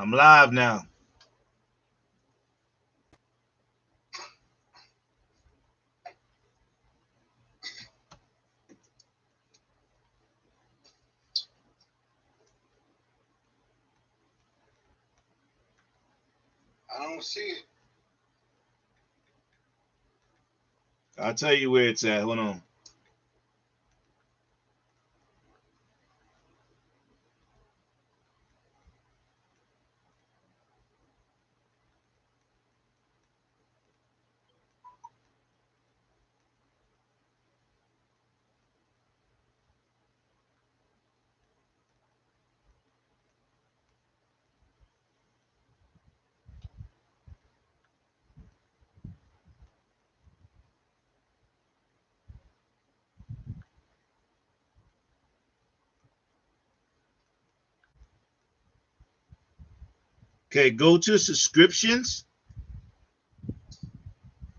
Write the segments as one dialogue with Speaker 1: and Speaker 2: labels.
Speaker 1: I'm live now.
Speaker 2: I don't see it.
Speaker 1: I'll tell you where it's at. Hold on. Okay, go to subscriptions.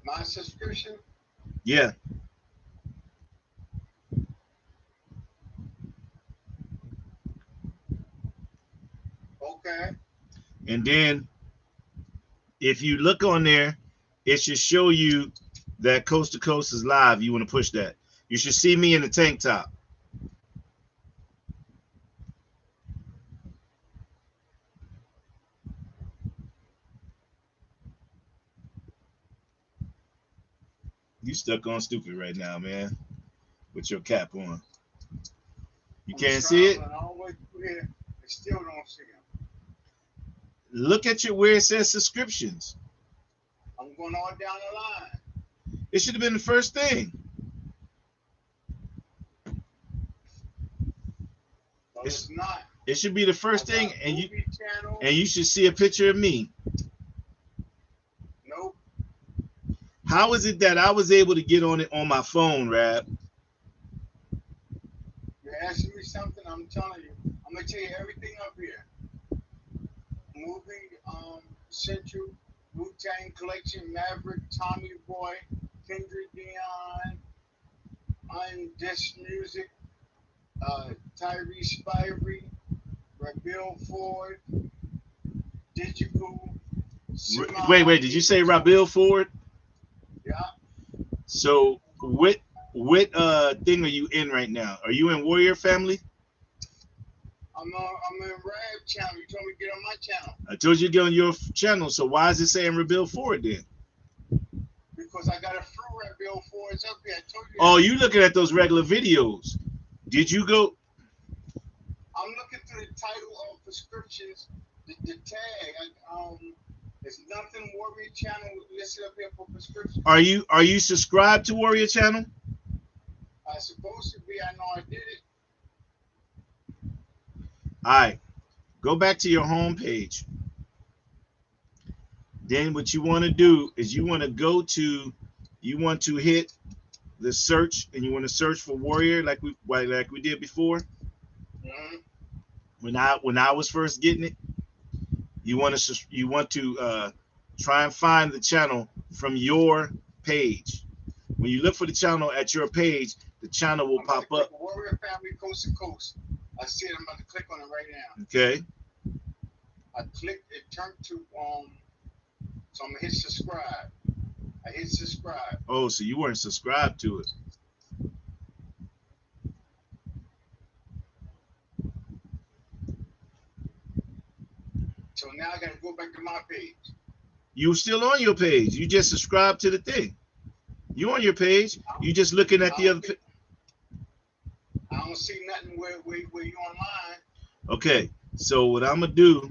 Speaker 2: My subscription.
Speaker 1: Yeah.
Speaker 2: Okay.
Speaker 1: And then if you look on there, it should show you that Coast to Coast is live. You want to push that. You should see me in the tank top. You stuck on stupid right now, man, with your cap on. You can't see it?
Speaker 2: All the way through here. I still don't see him.
Speaker 1: Look at your where it says subscriptions.
Speaker 2: I'm going all down the line.
Speaker 1: It should have been the first thing.
Speaker 2: But it's not.
Speaker 1: It should be the first thing, and you should see a picture of me.
Speaker 2: Nope.
Speaker 1: How is it that I was able to get on it on my phone, Rab?
Speaker 2: You're asking me something, I'm telling you. I'm gonna tell you everything up here. Moving Central, Wu-Tang Collection, Maverick, Tommy Boy, Kendrick Dion, Undisc Music, Tyrese Spivey, Rabil Ford, Digital.
Speaker 1: Wait. Did you say Rabil Ford?
Speaker 2: Yeah.
Speaker 1: So what thing are you in right now? Are you in Warrior Family?
Speaker 2: I'm in Rab channel. You told me to get on my channel.
Speaker 1: I told you to get on your channel. So why is it saying Rabil Ford then?
Speaker 2: Because I got a few Rabil Fords up here. I told you.
Speaker 1: Oh, you looking at those regular videos? Did you go?
Speaker 2: I'm looking through the title of prescriptions, the tag. There's nothing Warrior channel listed up here for prescriptions.
Speaker 1: Are you subscribed to Warrior channel?
Speaker 2: I'm supposed to be. I know I did it.
Speaker 1: All right, go back to your home page. Then what you want to do is you want to hit the search, and you want to search for Warrior like we did before.
Speaker 2: Mm-hmm.
Speaker 1: When I was first getting it, you want to try and find the channel from your page. When you look for the channel at your page, the channel will pop up.
Speaker 2: Warrior Family Coast to Coast. I see it. I'm about to click on it right now.
Speaker 1: Okay.
Speaker 2: I clicked. It turned to So I'm gonna hit subscribe. I hit subscribe.
Speaker 1: Oh, so you weren't subscribed to it.
Speaker 2: So now I gotta go back to my page.
Speaker 1: You still on your page. You just subscribed to the thing. You on your page. You just looking at the other.
Speaker 2: I don't see nothing where you online.
Speaker 1: Okay. So what I'm gonna do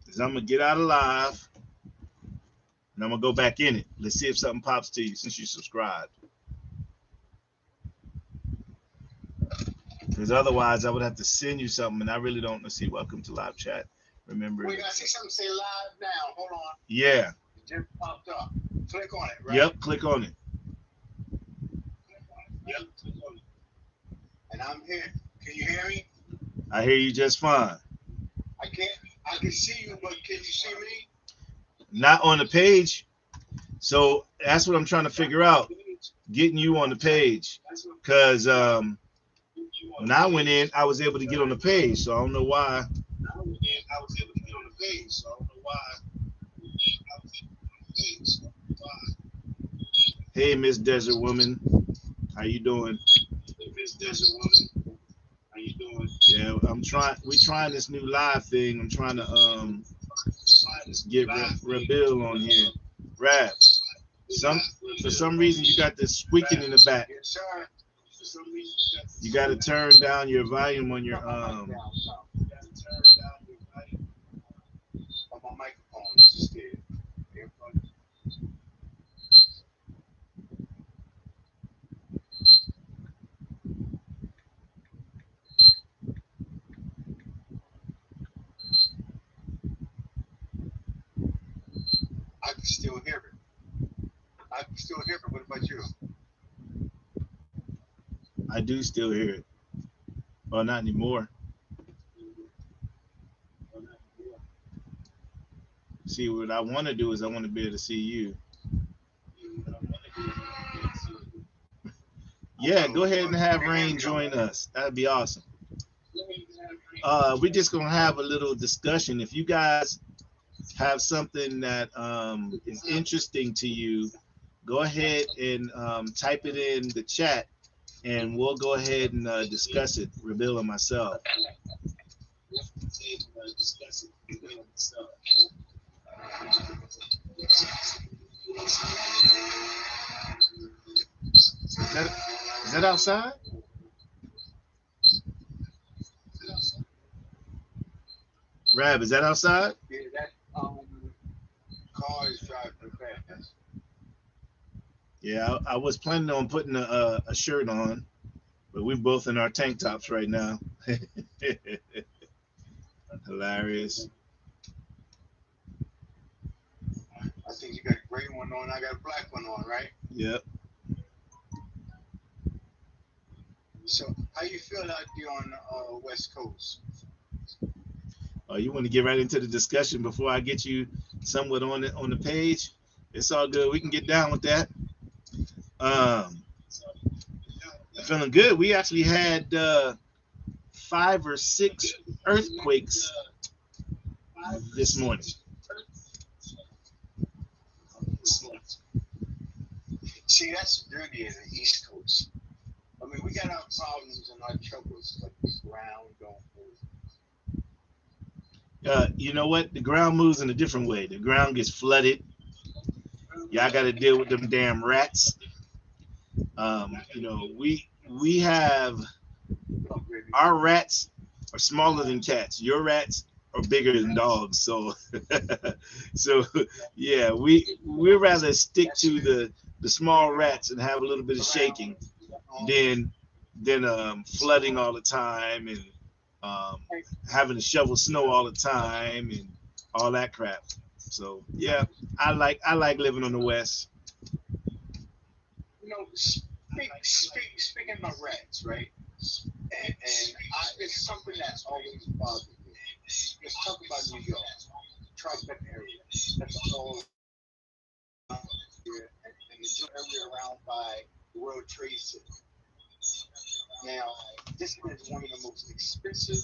Speaker 1: is I'm gonna get out of live, and I'm gonna go back in it. Let's see if something pops to you since you subscribed. Because otherwise, I would have to send you something, and I really don't. Let's see. Welcome to live chat. Remember.
Speaker 2: Wait, I see something say live now. Hold on.
Speaker 1: Yeah.
Speaker 2: It just popped up. Click on it, right?
Speaker 1: Yep. Click on it.
Speaker 2: Yep. Click on it. And I'm here. Can you hear me?
Speaker 1: I hear you just fine.
Speaker 2: I can see you, but can you see me?
Speaker 1: Not on the page. So that's what I'm trying to figure out. Getting you on the page. Because when I went in, I was able to get on the page. So I don't know why. page, so I don't know why. Hey, Miss Desert Woman, how you doing? Hey, Miss Desert Woman, how you doing? Yeah, we're trying this new live thing. I'm trying to get Rebill on here. Rap. For some reason you got this squeaking in the back. You got to turn down your volume on your
Speaker 2: My microphone is just there. I can still hear it. What about you?
Speaker 1: I do still hear it. Well, not anymore. See, what I want to do is I want to be able to see you. Yeah, go ahead and have Rain join us. That'd be awesome. We're just gonna have a little discussion. If you guys have something that is interesting to you, go ahead and type it in the chat, and we'll go ahead and discuss it, Reveal and myself. Is that outside? Rab, is that outside?
Speaker 2: Yeah, that car is driving fast.
Speaker 1: Yeah, I was planning on putting a shirt on, but we're both in our tank tops right now. Hilarious.
Speaker 2: I think you got a gray one on. I got a black one on, right?
Speaker 1: Yep.
Speaker 2: So, how you feel out there on the West Coast?
Speaker 1: Oh, you want to get right into the discussion before I get you somewhat on the page? It's all good. We can get down with that. Feeling good. We actually had 5 or 6 earthquakes this morning.
Speaker 2: See, that's the beauty of the East Coast. I mean, we got our problems and our troubles, but the ground don't move.
Speaker 1: You know what? The ground moves in a different way. The ground gets flooded. Y'all got to deal with them damn rats. We have our rats are smaller than cats. Your rats are bigger than dogs. So, yeah, we rather stick to the small rats and have a little bit of shaking than flooding all the time and having to shovel snow all the time and all that crap. So yeah, I like living on the West.
Speaker 2: Speaking about rats, right? And it's something that's always bothered me. Let's talk about New York, Tri-State area. That's all here, and the area around by the World Trade Center. Now, this is one of the most expensive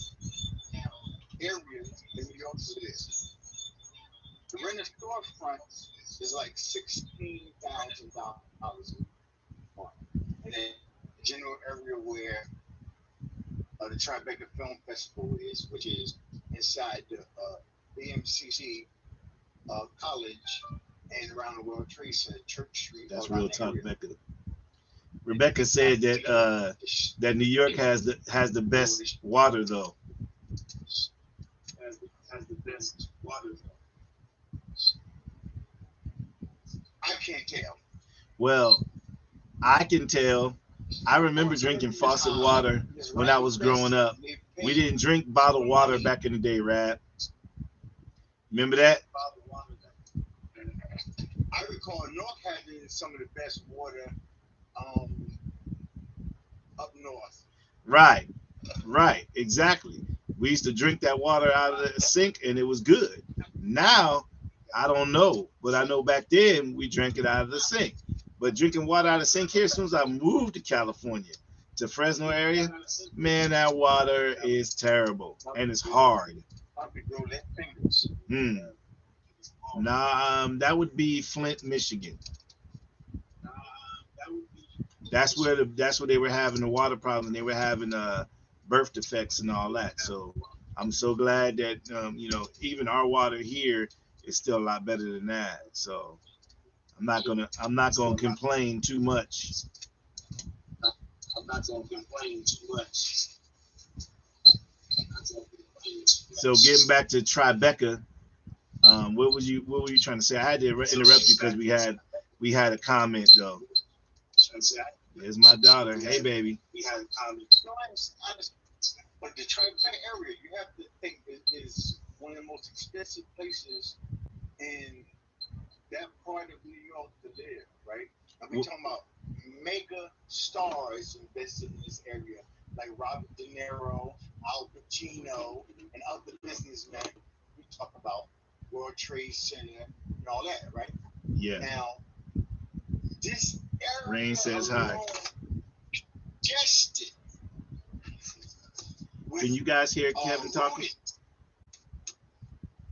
Speaker 2: areas in New York to live. The rent a storefront is like $16,000 a month, and then the general area where the Tribeca Film Festival is, which is inside the BMCC College and around the World Trade Center, Church Street.
Speaker 1: That's real talk, Becca. Rebecca said that that New York has the best water though. Has the best water though.
Speaker 2: I can't tell.
Speaker 1: Well, I can tell. I remember drinking faucet water when I was growing up. We didn't drink bottled water back in the day, Rap. Remember that?
Speaker 2: I recall North having some of the best water up north.
Speaker 1: Right, exactly. We used to drink that water out of the sink and it was good. Now, I don't know, but I know back then we drank it out of the sink. But drinking water out of the sink here, as soon as I moved to California, to Fresno area, man, that water is terrible and it's hard.
Speaker 2: Probably grow their fingers.
Speaker 1: Hmm. Nah, that would be Flint, Michigan. That's where they were having the water problem. They were having birth defects and all that. So I'm so glad that even our water here is still a lot better than that. So I'm not gonna complain too much. So getting back to Tribeca, what were you trying to say? I had to interrupt you because we had a comment though. There's my daughter. Hey baby.
Speaker 2: No, I understand. But the Tribeca area, you have to think is one of the most expensive places in that part of New York to live, right? And we talking about mega stars invested in this area, like Robert De Niro, Al Pacino, and other businessmen. We talk about World Trade Center and all that, right?
Speaker 1: Yeah.
Speaker 2: Now, this
Speaker 1: Rain
Speaker 2: area
Speaker 1: says hi.
Speaker 2: alone, just
Speaker 1: Can you guys hear Kevin talking?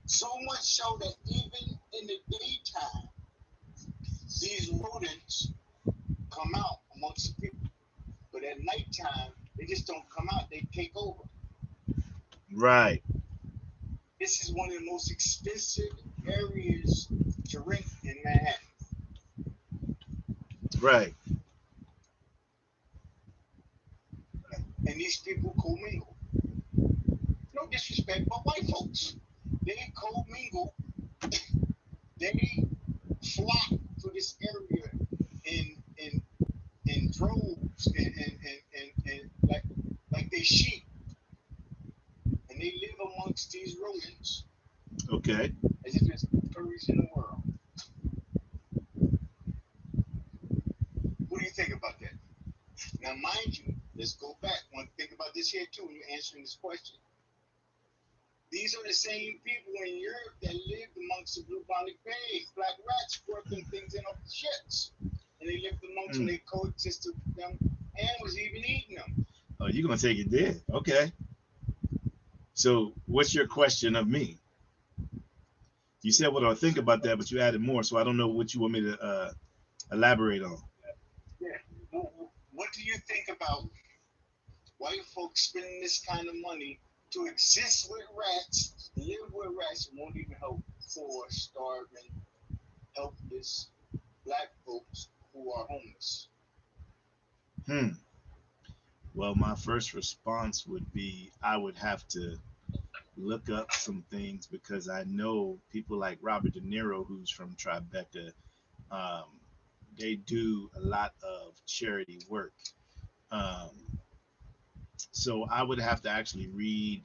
Speaker 2: So much so that even in the daytime, these rodents come out amongst the people. But at nighttime, they just don't come out, they take over.
Speaker 1: Right.
Speaker 2: This is one of the most expensive areas to rent in Manhattan.
Speaker 1: Right.
Speaker 2: And these people commingle. No disrespect, but white folks. They commingle. They flock to this area in droves and like they sheep. And they live amongst these rodents.
Speaker 1: Okay.
Speaker 2: As if it's furries in the world. What do you think about that? Now, mind you, let's go back. One think about this here too when you're answering this question. These are the same people in Europe that lived amongst the bubonic plague, black rats squirting things in off the ships. And they lived amongst them, they coexisted with them, and was even eating them.
Speaker 1: Oh, you're gonna take it there. Okay. So what's your question of me? You said what do I think about that, but you added more, so I don't know what you want me to elaborate on.
Speaker 2: Yeah. What do you think about white folks spending this kind of money to exist with rats, live with rats, and won't even help poor, starving, helpless black folks who are homeless?
Speaker 1: Hmm. Well, my first response would be I would have to look up some things because I know people like Robert De Niro, who's from Tribeca, um, they do a lot of charity work. Um, so I would have to actually read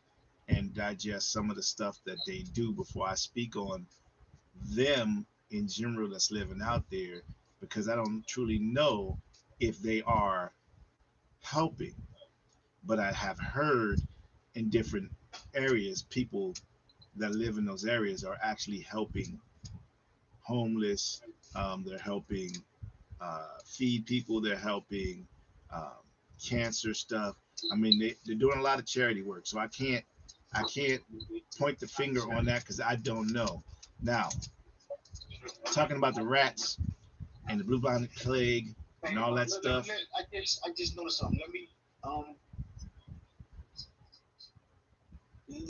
Speaker 1: and digest some of the stuff that they do before I speak on them in general that's living out there because I don't truly know if they are helping. But I have heard in different areas people that live in those areas are actually helping homeless. They're helping feed people. They're helping um, cancer stuff. I mean, they're doing a lot of charity work. So I can't point the finger on that because I don't know. Now, talking about the rats and the bubonic plague and all that stuff.
Speaker 2: I just noticed something. Um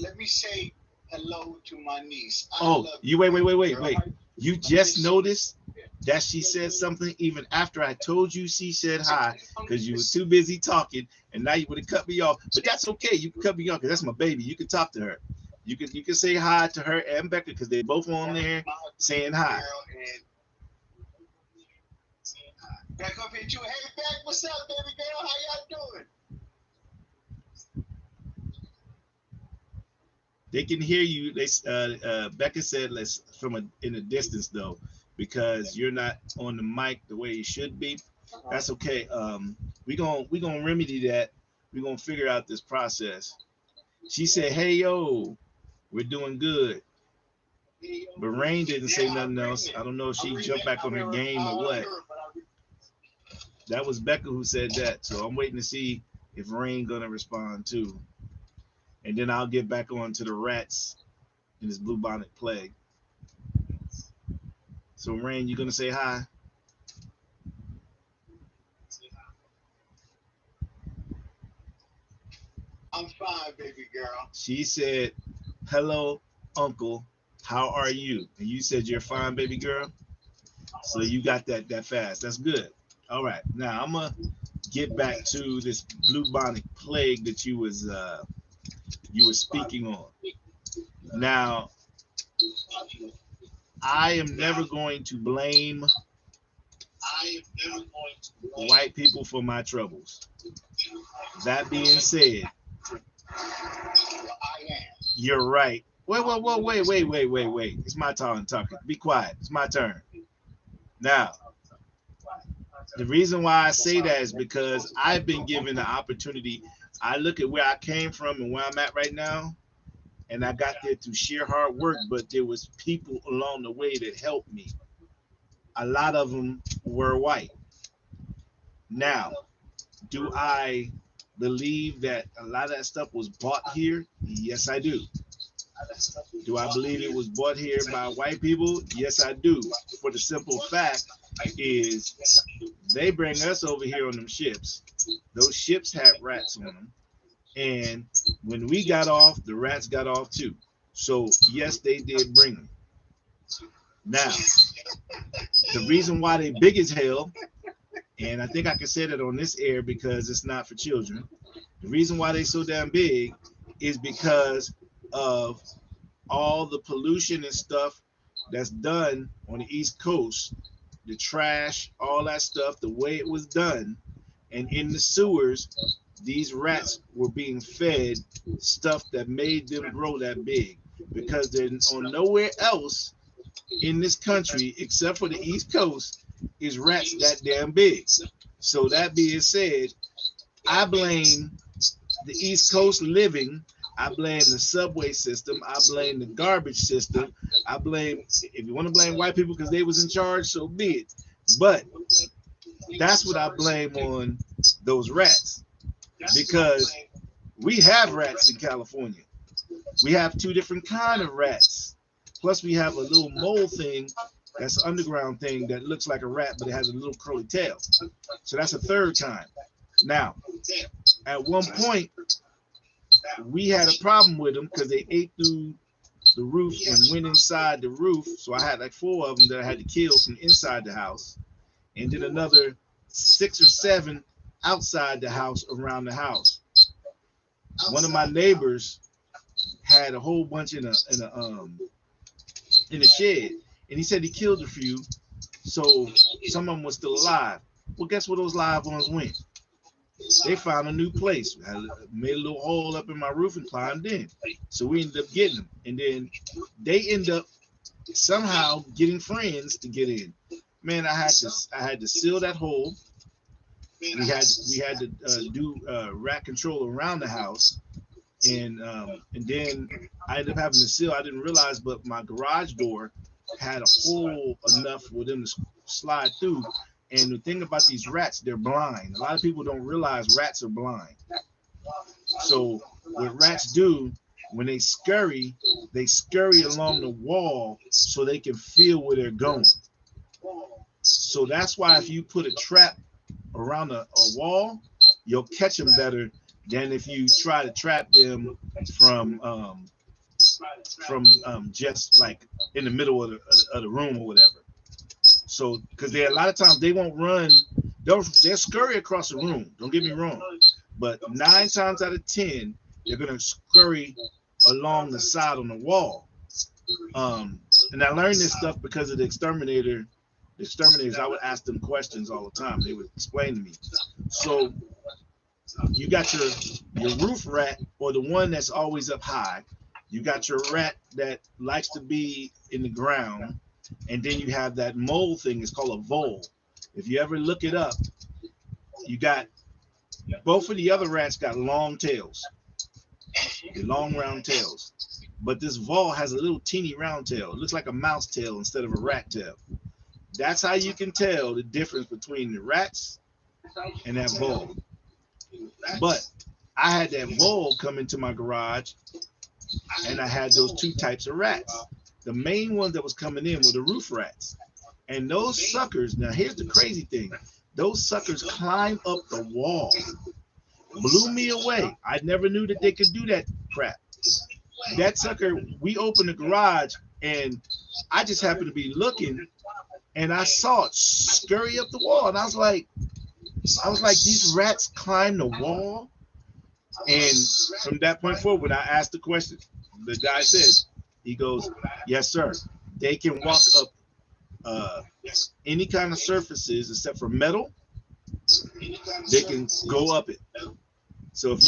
Speaker 2: let me say hello to my niece.
Speaker 1: Oh, you wait. You just noticed that she said something even after I told you she said hi because you was too busy talking and now you would have cut me off. But that's okay. You can cut me off because that's my baby. You can talk to her. You can say hi to her and Becca because they both on there saying hi.
Speaker 2: Back up here too. Hey, back. What's up, baby girl? How y'all doing?
Speaker 1: They can hear you. Becca said let's from in a distance though because you're not on the mic the way you should be. That's okay. We gonna remedy that. We're gonna figure out this process. She said, "Hey yo, we're doing good." But Rain didn't say nothing else. I don't know if she jumped back on her game or what. That was Becca who said that. So I'm waiting to see if Rain gonna respond too. And then I'll get back on to the rats in this bubonic plague. So Rain, you gonna say hi?
Speaker 2: I'm fine, baby girl.
Speaker 1: She said, "Hello, Uncle. How are you?" And you said you're fine, baby girl. So you got that fast. That's good. All right. Now I'm gonna get back to this bubonic plague that you were speaking on. Now I am never going to blame white people for my troubles. That being said,
Speaker 2: Well, I am.
Speaker 1: you're right. Wait. It's my turn talking. Be quiet. It's my turn. Now, the reason why I say that is because I've been given the opportunity. I look at where I came from and where I'm at right now, and I got there through sheer hard work, but there was people along the way that helped me. A lot of them were white. Now, do I believe that a lot of that stuff was bought here? Yes, I do. Do I believe it was bought here by white people? Yes, I do. For the simple fact is they bring us over here on them ships. Those ships had rats on them. And when we got off, the rats got off too. So yes, they did bring them. Now, the reason why they big as hell, and I think I can say that on this air because it's not for children. The reason why they so damn big is because of all the pollution and stuff that's done on the East Coast, the trash, all that stuff, the way it was done, and in the sewers, these rats were being fed stuff that made them grow that big because they're on nowhere else in this country except for the East Coast is rats that damn big. So that being said, I blame the East Coast living. I blame the subway system. I blame the garbage system. I blame, if you want to blame white people because they was in charge, so be it. But that's what I blame on those rats because we have rats in California. We have two different kind of rats. Plus we have a little mole thing that's an underground thing that looks like a rat, but it has a little curly tail. So that's a third kind. Now, at one point, we had a problem with them because they ate through the roof and went inside the roof. So I had like 4 of them that I had to kill from inside the house, and then another 6 or 7 outside the house around the house. One of my neighbors had a whole bunch in a shed, and he said he killed a few, so some of them were still alive. Well, guess where those live ones went? They found a new place. I made a little hole up in my roof and climbed in. So we ended up getting them. And then they end up somehow getting friends to get in. Man, I had to seal that hole. We had to do rat control around the house. And then I ended up having to seal. I didn't realize, but my garage door had a hole enough for them to slide through. And the thing about these rats, they're blind. A lot of people don't realize rats are blind. So what rats do when they scurry along the wall so they can feel where they're going. So that's why if you put a trap around a wall, you'll catch them better than if you try to trap them from just like in the middle of the room or whatever. So, because they a lot of times they won't run, they'll scurry across the room. Don't get me wrong, but 9 times out of 10, they're gonna scurry along the side on the wall. And I learned this stuff because of the exterminator. The exterminators, I would ask them questions all the time. They would explain to me. So you got your roof rat, or the one that's always up high. You got your rat that likes to be in the ground, and then you have that mole thing. It's called a vole. If you ever look it up, you got both of the other rats got long tails, long round tails. But this vole has a little teeny round tail. It looks like a mouse tail instead of a rat tail. That's how you can tell the difference between the rats and that vole. But I had that vole come into my garage, and I had those two types of rats. The main one that was coming in were the roof rats. And those suckers, now here's the crazy thing. Those suckers climb up the wall. Blew me away. I never knew that they could do that crap. That sucker, we opened the garage and I just happened to be looking and I saw it scurry up the wall. And I was like, these rats climb the wall. And from that point forward, when I asked the question, the guy says, he goes, yes, sir. They can walk up any kind of surfaces except for metal. They can go up it. So uh, if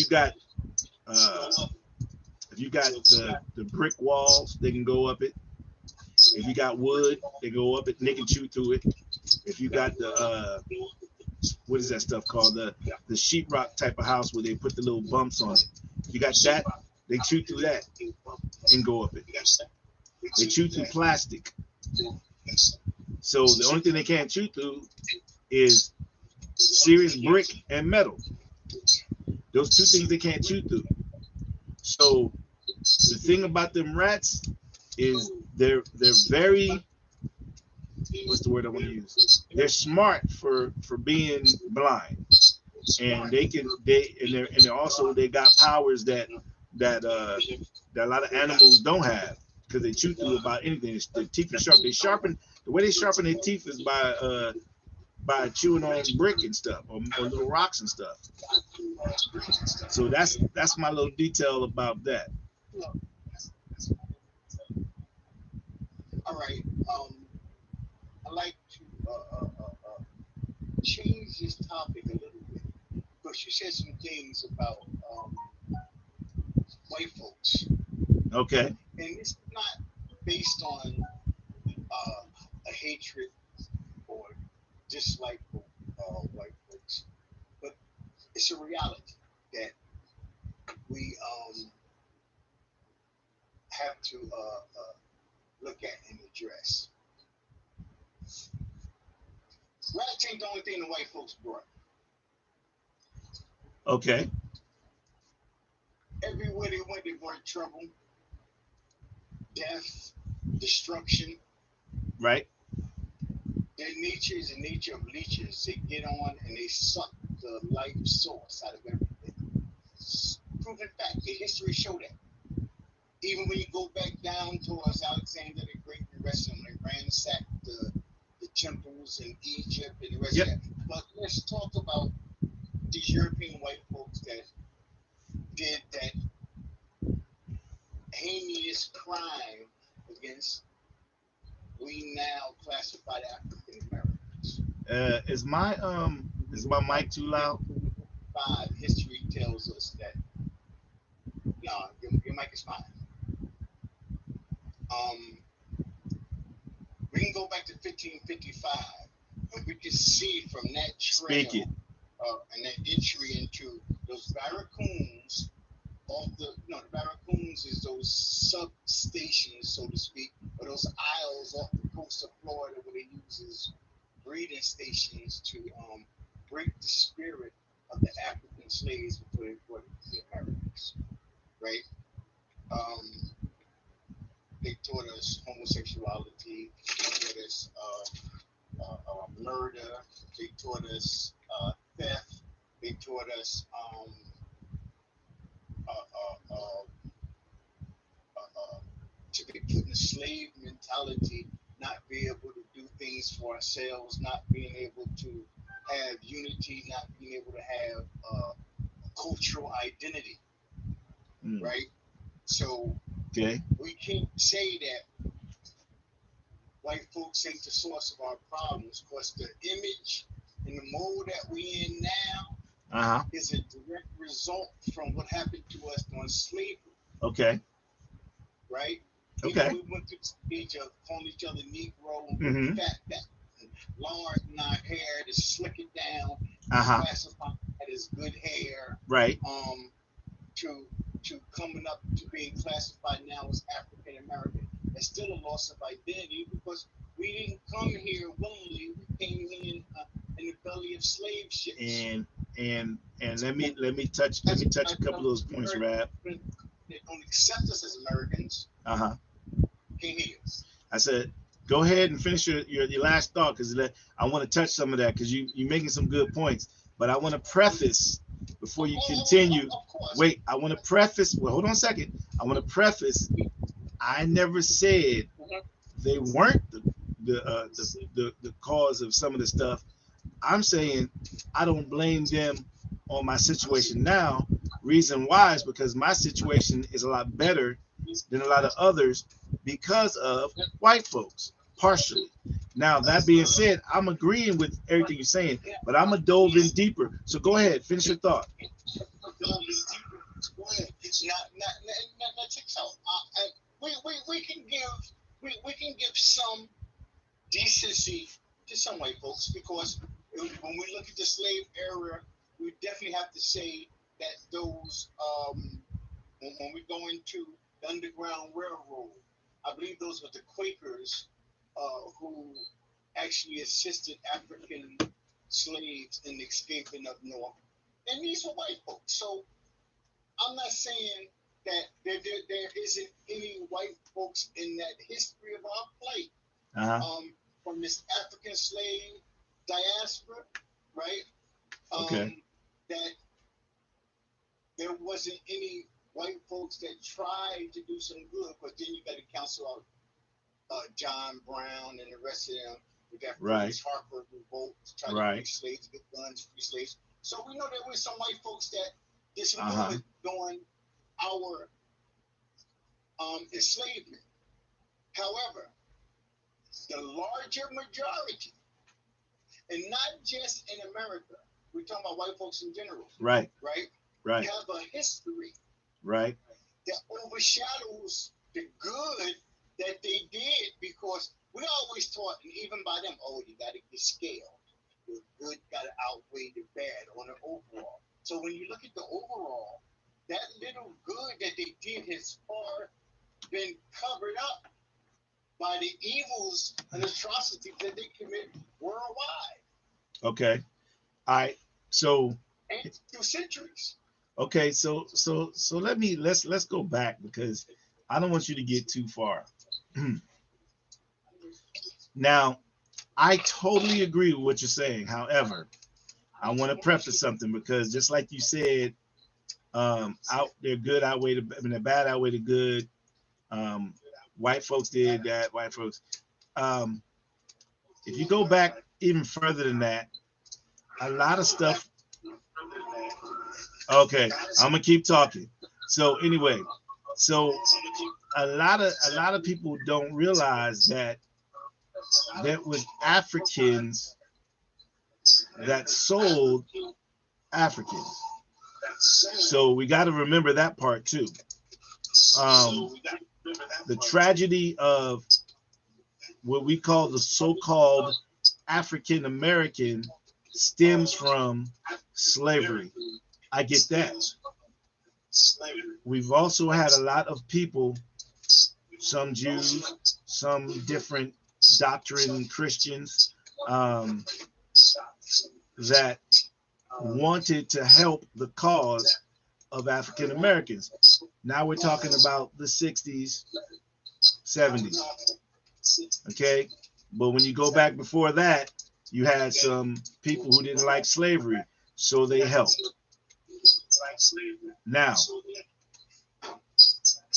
Speaker 1: you got the brick walls, they can go up it. If you got wood, they go up it and they can chew through it. If you got the what is that stuff called? The sheetrock type of house where they put the little bumps on it. If you got that, they chew through that and go up it. They chew through plastic. So the only thing they can't chew through is serious brick and metal. Those two things they can't chew through. So the thing about them rats is they're very, what's the word I want to use? They're smart for being blind, and they're also they got powers that a lot of animals don't have because they chew through about anything. Their teeth are sharp. The way they sharpen their teeth is by chewing on brick and stuff or little rocks and stuff. So that's my little detail about that.
Speaker 2: All right. I like to change this topic a little bit because you said some things about white folks,
Speaker 1: Okay.
Speaker 2: and it's not based on a hatred or dislike for white folks, but it's a reality that we have to look at and address. Rats ain't the only thing the white folks brought.
Speaker 1: Okay.
Speaker 2: Everywhere they went, they brought trouble, death, destruction.
Speaker 1: Right.
Speaker 2: Their nature is the nature of leeches. They get on and they suck the life source out of everything. It's proven fact. The history show that. Even when you go back down towards Alexander the Great, the rest of them, they ransacked the temples in Egypt and the rest
Speaker 1: Yep.
Speaker 2: of that. But let's talk about these European white folks that did that heinous crime against we now classified African Americans.
Speaker 1: Is my mic too loud?
Speaker 2: History tells us that no, your mic is fine. Um, we can go back to 1555, and we can see from that
Speaker 1: Speak it.
Speaker 2: trail and that entry into those barracoons. Off the barracoons is those substations, so to speak, or those isles off the coast of Florida where they use as breeding stations to break the spirit of the African slaves before they brought it to the Americans, right? Um, they taught us homosexuality, they taught us murder, they taught us theft, they taught us uh, uh, uh, to be put in a slave mentality, not be able to do things for ourselves, not being able to have unity, not being able to have cultural identity,
Speaker 1: Mm.
Speaker 2: right? So
Speaker 1: Okay.
Speaker 2: we can't say that white folks ain't the source of our problems because the image and the mold that we in now
Speaker 1: Uh huh.
Speaker 2: is a direct result from what happened to us during slavery,
Speaker 1: Okay.
Speaker 2: right? You know,
Speaker 1: Okay.
Speaker 2: we went through the stage of calling each other Negro,
Speaker 1: Mm-hmm.
Speaker 2: fat, and lard in our hair to slick it down,
Speaker 1: Uh huh.
Speaker 2: classify that as good hair,
Speaker 1: Right.
Speaker 2: um, to coming up to being classified now as African American. That's still a loss of identity because we didn't come here willingly. We came in the belly of slave ships.
Speaker 1: And let me touch a couple of those points, Rab.
Speaker 2: don't accept us as Americans
Speaker 1: Uh-huh.
Speaker 2: can't hear us.
Speaker 1: I said, go ahead and finish your last thought, because I want to touch some of that, because you're making some good points. But I want to preface before you continue.
Speaker 2: Of course.
Speaker 1: Wait, I want to preface. Well, hold on a second. I want to preface. I never said they weren't the cause of some of the stuff. I'm saying I don't blame them on my situation now. Reason why is because my situation is a lot better than a lot of others because of white folks, partially. Now, that being said, I'm agreeing with everything you're saying, but I'm going to dove in deeper. So go ahead, finish your thought.
Speaker 2: Now check this out. We can give some decency to some white folks, because when we look at the slave era, we definitely have to say that those when we go into the Underground Railroad, I believe those were the Quakers who actually assisted African slaves in escaping up north, and these were white folks. So I'm not saying that there isn't any white folks in that history of our plight.
Speaker 1: Uh-huh.
Speaker 2: From this African slave diaspora, right?
Speaker 1: Okay.
Speaker 2: That there wasn't any white folks that tried to do some good, but then you got to counsel out John Brown and the rest of them. We got
Speaker 1: Right.
Speaker 2: Harper revolt to try to free slaves, get guns, free slaves. So we know there were some white folks that did some good during our enslavement. However, the larger majority, and not just in America, we're talking about white folks in general.
Speaker 1: Right.
Speaker 2: Have a history.
Speaker 1: Right.
Speaker 2: That overshadows the good that they did, because we always taught, and even by them, you got to get scaled. The good got to outweigh the bad on the overall. So when you look at the overall, that little good that they did has far been covered up by the evils and atrocities that they commit worldwide.
Speaker 1: Okay. All right. So.
Speaker 2: And through centuries.
Speaker 1: Okay. So let's go back, because I don't want you to get too far. Now, I totally agree with what you're saying. However, I want to preface something, because just like you said, out there good outweigh the bad outweigh the good. White folks did that. White folks. If you go back even further than that, a lot of stuff. Okay, I'm gonna keep talking. So anyway, so a lot of people don't realize that there was Africans that sold Africans. So we got to remember that part too. The tragedy of what we call the so-called African American stems from slavery. I get that. We've also had a lot of people, some Jews, some different doctrine Christians, that wanted to help the cause of African Americans. Now we're talking about the 60s, 70s. Okay. But when you go back before that, you had some people who didn't like slavery, so they helped. Now,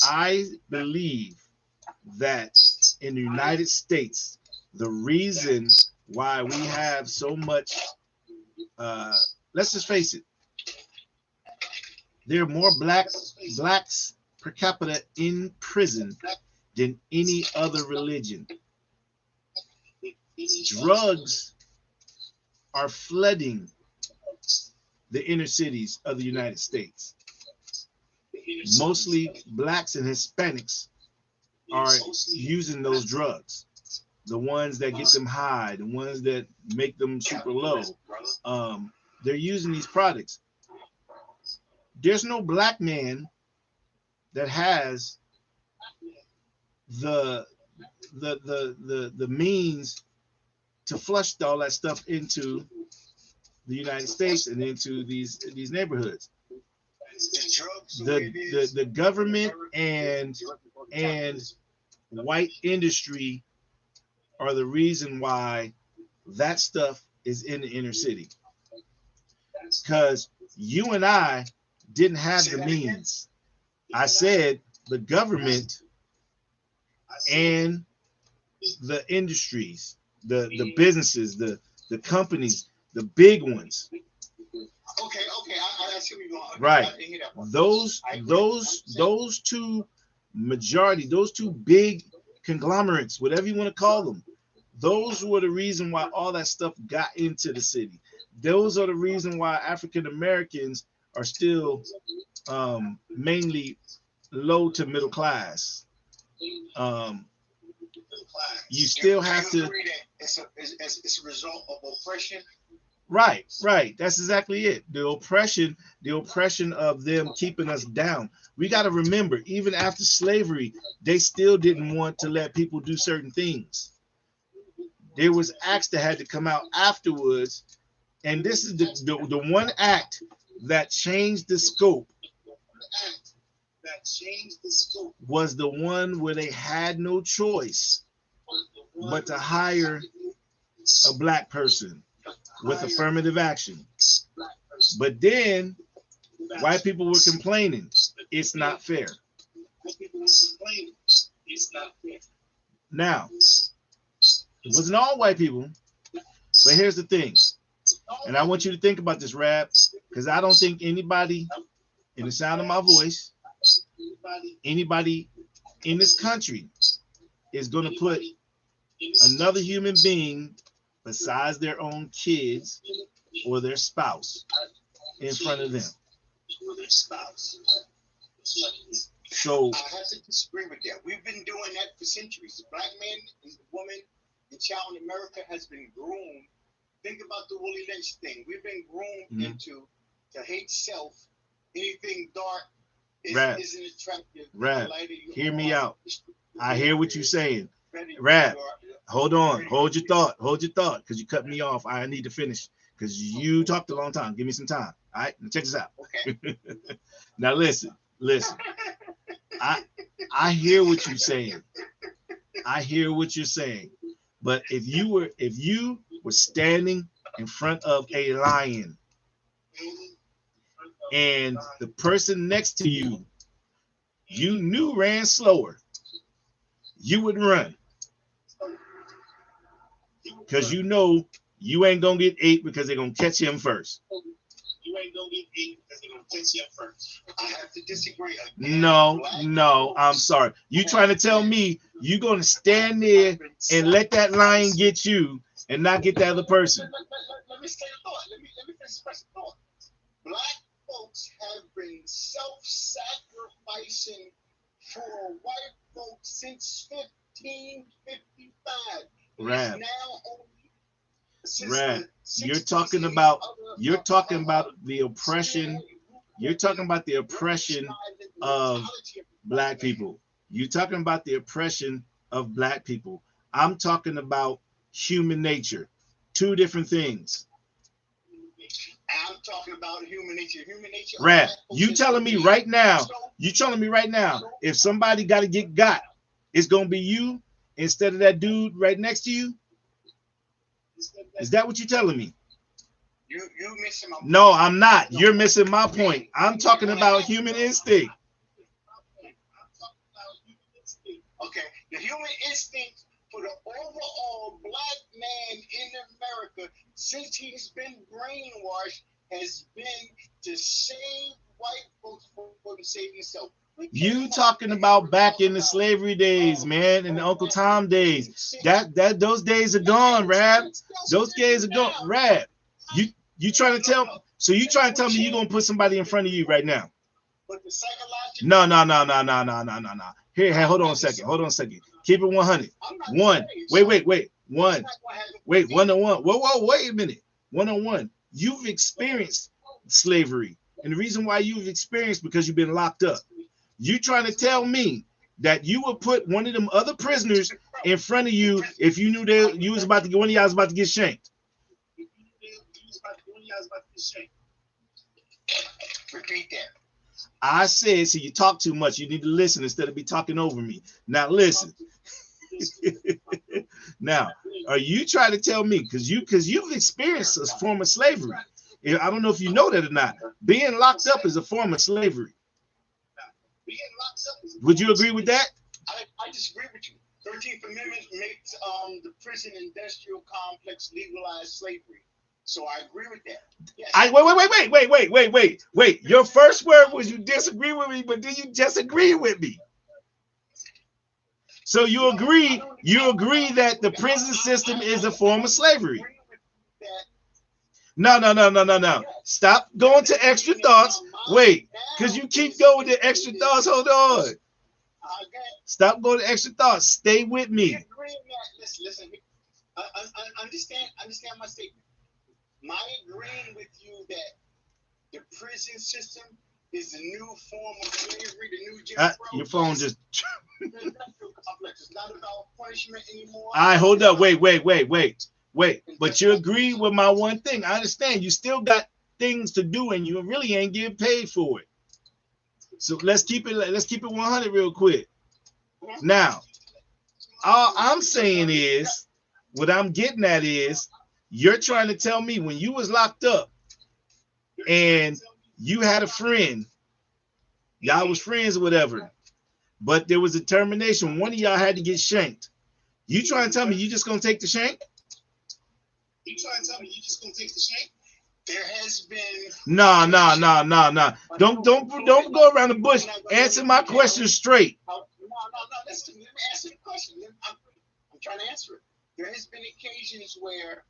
Speaker 1: I believe that in the United States, the reason why we have so much, let's just face it, there are more blacks per capita in prison than any other religion. Drugs are flooding the inner cities of the United States. Mostly blacks and Hispanics are using those drugs. The ones that get them high, the ones that make them super low. They're using these products. There's no black man that has the means to flush all that stuff into the United States and into these neighborhoods.
Speaker 2: Is drugs
Speaker 1: the government and white industry are the reason why that stuff is in the inner city. Because you and I didn't have the means. I said the government and the industries, the businesses, the companies, the big ones.
Speaker 2: Okay, I see where you're going.
Speaker 1: Right. Those two majority, those two big conglomerates, whatever you want to call them, those were the reason why all that stuff got into the city. Those are the reason why African Americans are still mainly low to middle class. You still have to.
Speaker 2: It's a result of oppression.
Speaker 1: Right. That's exactly it. The oppression of them keeping us down. We got to remember, even after slavery, they still didn't want to let people do certain things. There was acts that had to come out afterwards, and this is the one act that changed the scope. Was the one where they had no choice but to hire a black person with affirmative action. But then white people were complaining, it's not fair. Now, it wasn't all white people, but here's the thing. And I want you to think about this, Rab, because I don't think anybody in the sound of my voice, anybody in this country is going to put another human being besides their own kids or their spouse in front of them. So
Speaker 2: I have to disagree with that. We've been doing that for centuries. The black man and the woman and child in America has been groomed. Think about the Willie Lynch thing. We've been groomed into to hate self. Anything dark isn't attractive.
Speaker 1: Rab, hear me out. I hear what you're saying. Rab, hold on. Hold your thought, because you cut me off. I need to finish, because you talked a long time. Give me some time. All right, now check this out.
Speaker 2: Okay.
Speaker 1: Now listen. I hear what you're saying. But if you were standing in front of a lion and the person next to you knew ran slower, you would run. Because you know you ain't gonna get ate because they're gonna catch him first.
Speaker 2: I have to disagree.
Speaker 1: No, I'm sorry. You trying to tell me you gonna stand there and let that lion get you and not get the other person?
Speaker 2: Let me say a thought. Let me finish the thought. Black folks have been self-sacrificing for white folks since 1555.
Speaker 1: Rab, you're talking about the oppression. You're talking about the oppression of black people. You're talking about the oppression of black people. I'm talking about human nature. Two different things.
Speaker 2: I'm talking about human nature.
Speaker 1: Rab, you telling me right now, if somebody got to get got, it's going to be you instead of that dude right next to you? Is that what you're telling me?
Speaker 2: You missing my point.
Speaker 1: No, I'm not. You're missing my point. I'm talking about human instinct.
Speaker 2: Okay, the human instinct for the overall black man in America, since he's been brainwashed, has been to save white folks for to save himself.
Speaker 1: You talking about back in the slavery days, man, in the Uncle Tom days. That those days are gone, Rab. Those days are gone, Rab. You trying to tell? So you trying to tell me you gonna put somebody in front of you right now? No. Here, hold on a second. Keep it 100. One. Wait. One. Wait, 1-on-1. Whoa, wait a minute. 1-on-1. You've experienced slavery, and the reason why you've experienced because you've been locked up. You trying to tell me that you would put one of them other prisoners in front of you if you knew that you was about to get one of y'all was about to get shanked?
Speaker 2: Repeat that.
Speaker 1: I said, see, you talk too much. You need to listen instead of be talking over me. Now listen. Now, are you trying to tell me because you've experienced a form of slavery? I don't know if you know that or not. Being locked up is a form of slavery. Would you agree with that?
Speaker 2: I disagree with you. 13th Amendment makes the prison industrial complex legalize slavery. So I agree with that. Yes.
Speaker 1: Wait. Your first word was you disagree with me, but then you just agree with me. So you agree that the prison system is a form of slavery. No. Stop going to extra thoughts. Wait, because you keep going to extra thoughts. Hold on. Stop going to extra thoughts. Stay with me.
Speaker 2: Listen. Understand my statement. My agreeing with you that the prison system is the new form of slavery, the new Jim Crow.
Speaker 1: Your phone just.
Speaker 2: It's not about punishment anymore.
Speaker 1: All right, hold up. Wait. But you agree with my one thing. I understand you still got things to do and you really ain't getting paid for it. So let's keep it 100 real quick. Now, all I'm saying is, what I'm getting at is, you're trying to tell me when you was locked up and you had a friend, y'all was friends or whatever, but there was a termination. One of y'all had to get shanked. You trying to tell me you just gonna take the shank?
Speaker 2: There has been
Speaker 1: No. Don't go around the bush. Answer my question straight.
Speaker 2: No. Listen, let me answer the question. I'm trying to answer it. There has been occasions where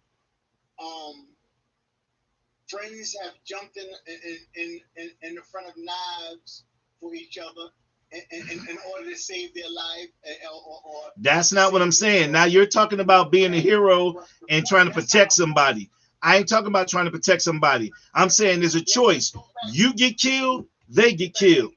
Speaker 2: friends have jumped in the front of knives for each other in order to save their life.
Speaker 1: That's not what I'm saying. Now you're talking about being a hero and trying to protect somebody. I ain't talking about trying to protect somebody. I'm saying there's a choice. You get killed, they get killed.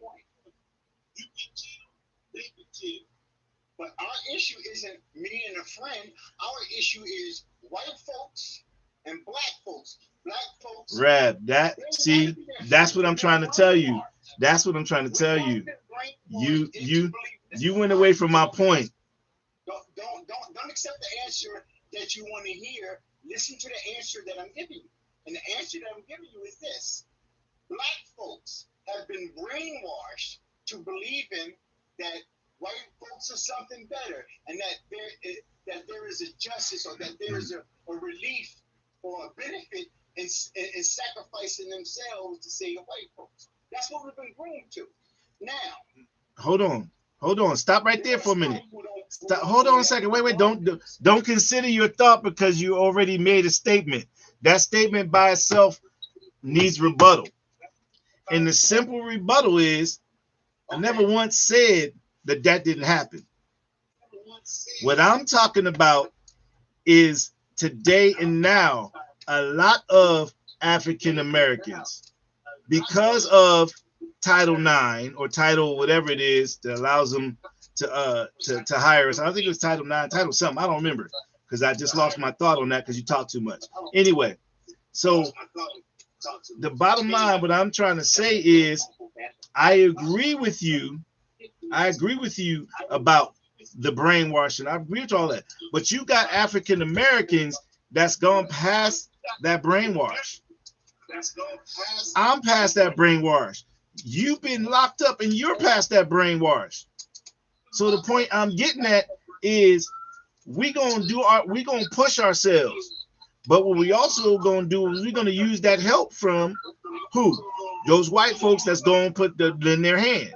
Speaker 2: But our issue isn't me and a friend. Our issue is white folks and black folks. Black folks.
Speaker 1: Rab, that's what I'm trying to tell you. That's what I'm trying to tell you. You went away from my point.
Speaker 2: Don't accept the answer that you want to hear. Listen to the answer that I'm giving you. And the answer that I'm giving you is this. Black folks have been brainwashed to believe in that white folks are something better, and that there is a justice, or that there is a relief or a benefit in sacrificing themselves to save white folks. That's what we've been groomed to. Now,
Speaker 1: hold on. Stop right there for a minute. Hold on a second. Wait. Don't consider your thought because you already made a statement. That statement by itself needs rebuttal. And the simple rebuttal is, I never once said that didn't happen. What I'm talking about is today and now, a lot of African Americans, because of Title IX or Title whatever it is that allows them to hire us. I think it was Title IX, Title something. I don't remember because I just lost my thought on that because you talk too much. Anyway, so the bottom line, what I'm trying to say is, I agree with you about the brainwashing. I agree with all that. But you got African Americans that's gone past that brainwash. I'm past that brainwash. You've been locked up and you're past that brainwash. So the point I'm getting at is we're gonna push ourselves. But what we also gonna do is we're gonna use that help from who? Those white folks that's gonna put in their hand.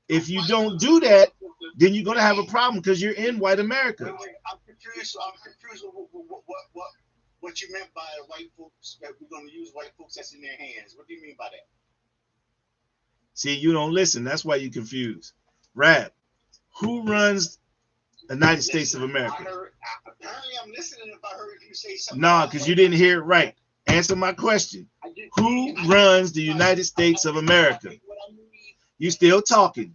Speaker 1: If you don't do that, then you're gonna have a problem because you're in white America.
Speaker 2: I'm confused what you meant by white folks, that we're gonna use white folks that's in their hands. What do you mean by that?
Speaker 1: See, you don't listen. That's why you're confused. Rab, who runs the United States of America?
Speaker 2: Apparently I'm listening if I heard you say something.
Speaker 1: No, because you didn't hear it right. Answer my question. Who runs the United States of America? You still talking.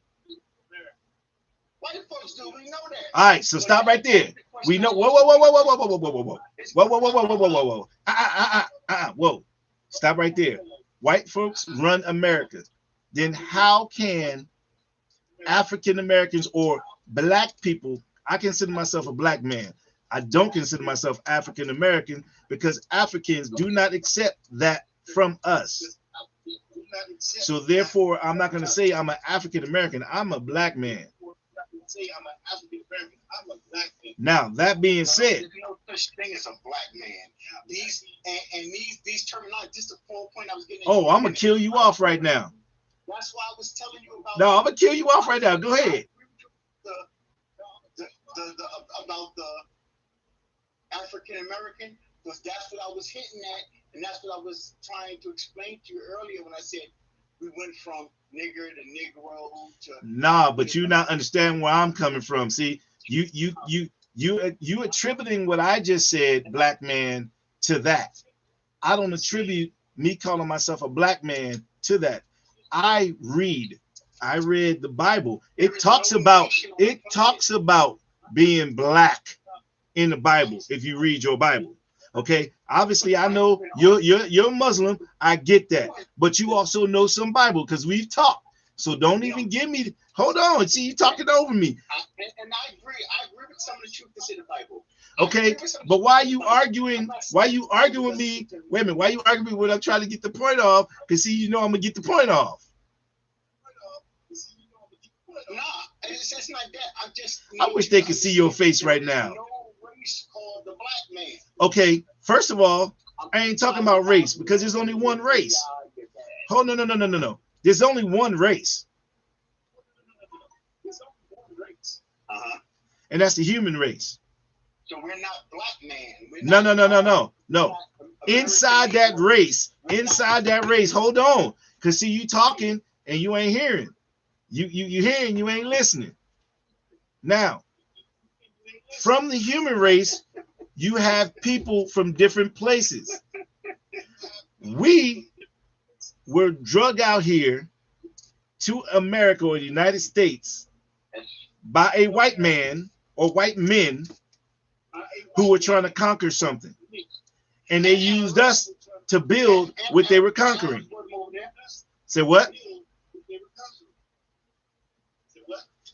Speaker 2: White folks do, we know that.
Speaker 1: All right, so stop right there. We know. Whoa. Whoa. Stop right there. White folks run America. then how can African Americans or black people, I consider myself a black man. I don't consider myself African American because Africans do not accept that from us. So therefore, I'm not going to say I'm an African American. I'm a black man. Now, that being said,
Speaker 2: there's no such thing as a black man. These terminology, just the full point I was getting.
Speaker 1: Oh, I'm gonna kill you off right now.
Speaker 2: That's why I was telling you about.
Speaker 1: No, I'm gonna kill you off right now. Go ahead.
Speaker 2: About the African American, because that's what I was hitting at, and that's what I was trying to explain to you earlier when I said we went from nigger to negro to.
Speaker 1: Nah, but you not understand where I'm coming from. See, you attributing what I just said, black man, to that. I don't attribute me calling myself a black man to that. I read the Bible. It talks about being black in the Bible if you read your Bible. Okay, obviously I know you're Muslim. I get that, but you also know some Bible because we've talked. So don't even give me. Hold on, see you talking over me.
Speaker 2: And I agree. I agree with some of the truth that's in the Bible.
Speaker 1: Okay, but why are you arguing? Why you arguing with me? Wait a minute. Why you arguing with me when I'm trying to get the point off? Because see, you know I'm gonna get the point off.
Speaker 2: Nah, it's not that.
Speaker 1: I wish they could see your face right now.
Speaker 2: No race called the black man.
Speaker 1: Okay, first of all, I ain't talking about race because there's only one race. Oh no. There's only one race. And that's the human race.
Speaker 2: So we're not black man.
Speaker 1: No. Inside that race, hold on. Because see, you talking and you ain't hearing. You hearing, you ain't listening. Now, from the human race, you have people from different places. We were drug out here to America or the United States by a white man or white men who were trying to conquer something. And they used us to build what they were conquering. Say what?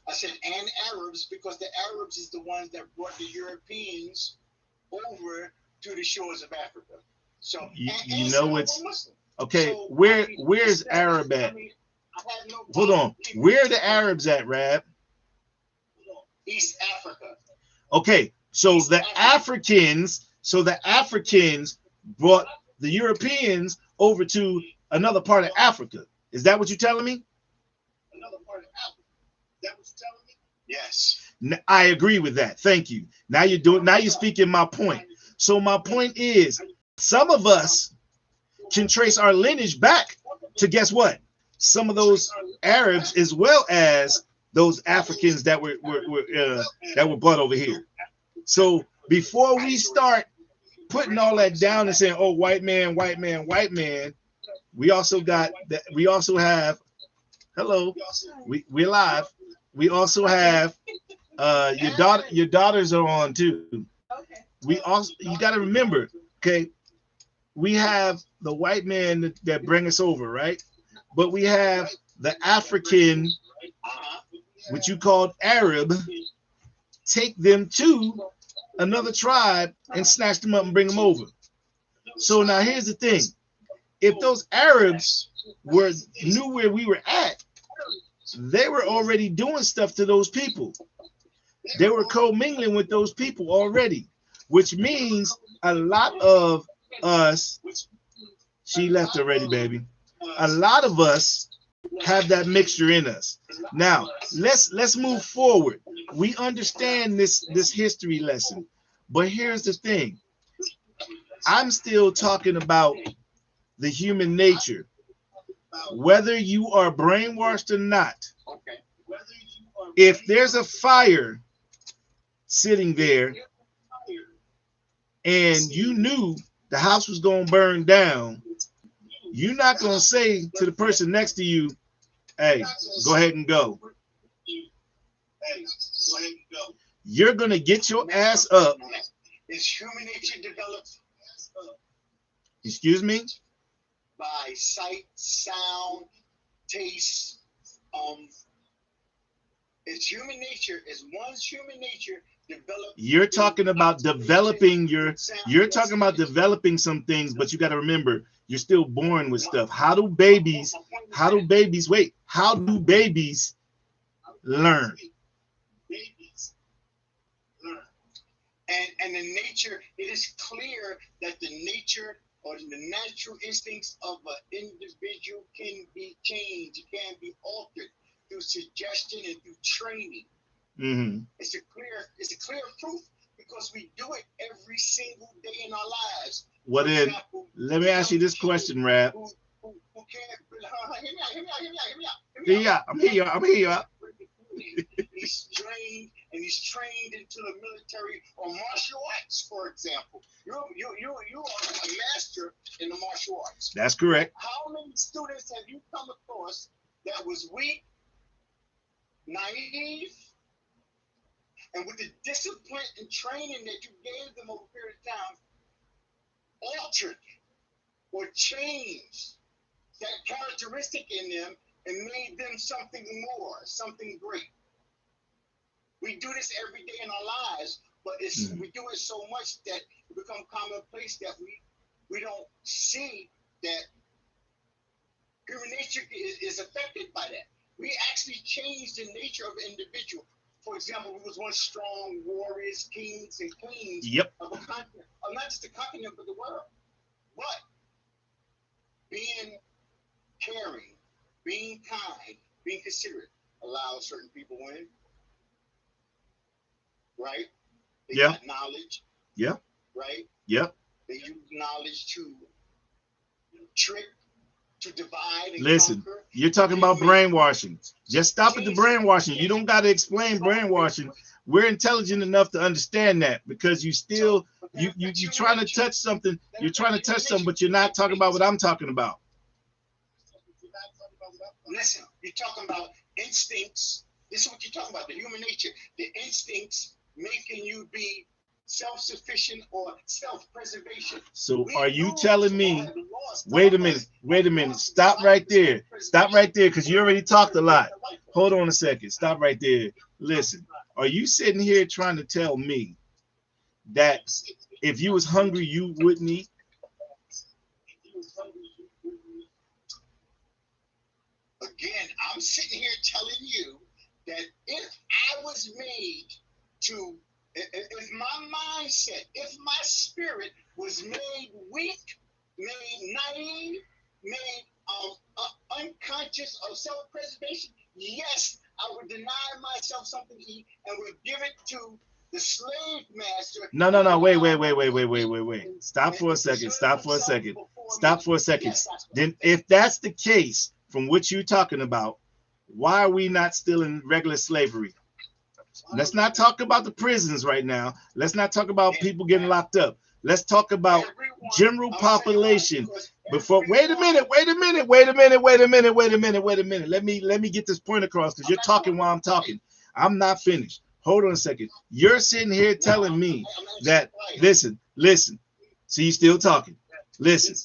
Speaker 2: I said, and Arabs, because the Arabs is the ones that brought the Europeans over to the shores of Africa. So
Speaker 1: you know it's okay. So, where's Arab at? Hold on. Where are the Arabs at, Rab?
Speaker 2: East Africa.
Speaker 1: Okay, so the Africans brought the Europeans over to another part of Africa. Is that what you're telling me?
Speaker 2: Another part of Africa. Is that what you're telling me? Yes.
Speaker 1: I agree with that. Thank you. Now you're speaking my point. So my point is, some of us can trace our lineage back to guess what? Some of those Arabs as well as those Africans that were brought over here. So before we start putting all that down and saying, "Oh, white man," we also have. Hello, we're live. We also have your daughters are on too. We also, you got to remember, okay, we have the white man that bring us over, right? But we have the African, which you called Arab, take them to another tribe and snatch them up and bring them over. So now here's the thing. If those Arabs knew where we were at, they were already doing stuff to those people. They were co-mingling with those people already, which means a lot of us, she left already, baby. A lot of us have that mixture in us. Now, let's move forward. We understand this history lesson, but here's the thing. I'm still talking about the human nature. Whether you are brainwashed or not, if there's a fire sitting there and you knew the house was going to burn down, you're not going to say to the person next to you, "Hey, go ahead and go." You're going to get your ass up.
Speaker 2: Is human nature developed?
Speaker 1: Excuse me?
Speaker 2: By sight, sound, tastes. It's human nature. It's one's human nature developed.
Speaker 1: You're talking about developing you're talking about developing some things, but you got to remember you're still born with stuff. How do babies wait, how do babies learn?
Speaker 2: And the nature, it is clear that the nature or the natural instincts of an individual can be changed, can be altered through suggestion and through training.
Speaker 1: Mm-hmm.
Speaker 2: It's a clear proof because we do it every single day in our lives.
Speaker 1: What
Speaker 2: For
Speaker 1: is?
Speaker 2: example,
Speaker 1: Let me ask you this question, Rap.
Speaker 2: who can't hear me out.
Speaker 1: Yeah, I'm here. I'm here.
Speaker 2: He's trained into the military or martial arts, for example. You are a master in the martial arts.
Speaker 1: That's correct.
Speaker 2: How many students have you come across that was weak, naive, and with the discipline and training that you gave them over a period of time, altered or changed that characteristic in them and made them something more, something great? We do this every day in our lives, but we do it so much that it becomes commonplace that we don't see that human nature is affected by that. We actually change the nature of an individual. For example, we was once strong warriors, kings, and queens of a continent, or not just the continent, but the world. But being caring, being kind, being considerate allows certain people in. Right? They got knowledge.
Speaker 1: Yeah.
Speaker 2: Right?
Speaker 1: Yep.
Speaker 2: They use knowledge to trick, to divide and
Speaker 1: listen,
Speaker 2: conquer.
Speaker 1: You're talking about brainwashing. Just stop at the brainwashing. You don't got to explain brainwashing. We're intelligent enough to understand that because you still you're trying to touch something. You're trying to touch something, but you're not talking about what I'm talking about.
Speaker 2: Listen, you're talking about instincts. This is what you're talking about, the human nature. The instincts making you be self-sufficient or self-preservation.
Speaker 1: So are you telling me, wait a minute, stop right there, because you already talked a lot. Hold on a second, stop right there. Listen, are you sitting here trying to tell me that if you was hungry, you wouldn't eat?
Speaker 2: Again, I'm sitting here telling you that if I was made to, if my mindset, if my spirit was made weak, made naive, made unconscious of self-preservation, yes, I would deny myself something to eat and would give it to the slave master.
Speaker 1: No, wait. Stop for a second. Then if that's the case, from what you're talking about, why are we not still in regular slavery? Let's not talk about the prisons right now. Let's not talk about people getting locked up. Let's talk about general population. Before, wait a minute. Let me get this point across because you're talking while I'm talking. I'm not finished. Hold on a second. You're sitting here telling me that, listen. So you still talking. Listen.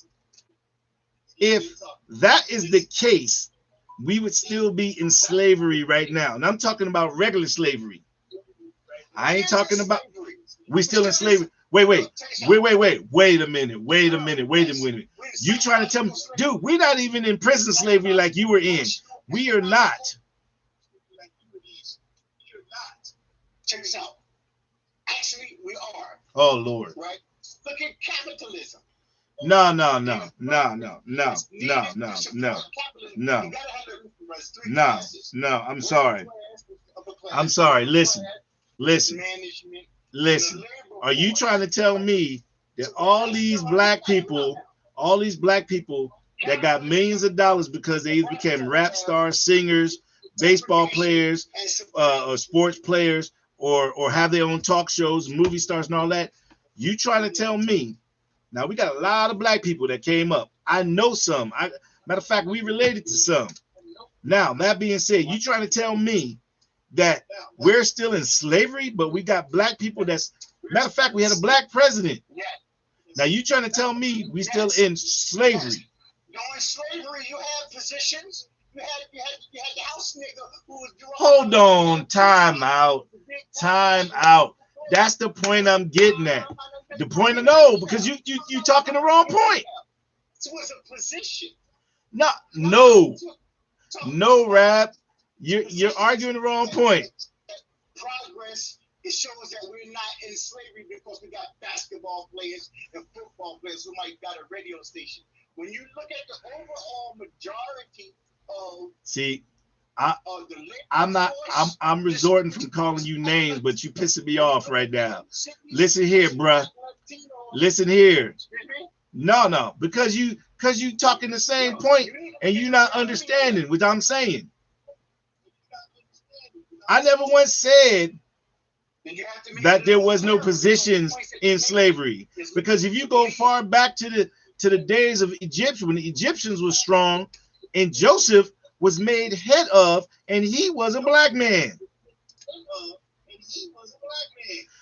Speaker 1: If that is the case, we would still be in slavery right now. And I'm talking about regular slavery. I ain't talking about we still in slavery. Wait a minute. You trying to tell me, dude, we're not even in prison slavery like you were in. We are not.
Speaker 2: Check this out. Actually, we are.
Speaker 1: Oh Lord.
Speaker 2: Right? Look at capitalism.
Speaker 1: No. I'm sorry. Listen. Are you trying to tell me that all these black people that got millions of dollars because they became rap stars, singers, baseball players, or sports players, or have their own talk shows, movie stars and all that? You trying to tell me? Now, we got a lot of black people that came up. I know some. Matter of fact, we related to some. Now, that being said, you trying to tell me that we're still in slavery, but we got black people that's... Matter of fact, we had a black president. Now, you trying to tell me we still in slavery?
Speaker 2: No, in slavery, you have positions, You had the house nigga who was
Speaker 1: Hold on, time out. Time out. That's the point I'm getting at. The point of no, because you talking the wrong point.
Speaker 2: It was a position.
Speaker 1: No, Rap. You're arguing the wrong point.
Speaker 2: Progress. It shows that we're not in slavery because we got basketball players and football players who might got a radio station. When you look at the overall majority of
Speaker 1: I'm resorting from calling you names, but you pissing me off right now. Listen here, bruh. Listen here. No, because you talking the same point and you're not understanding what I'm saying. I never once said that there was no positions in slavery, because if you go far back to the days of Egyptian, when the Egyptians were strong and Joseph was made head of, and he was a black man.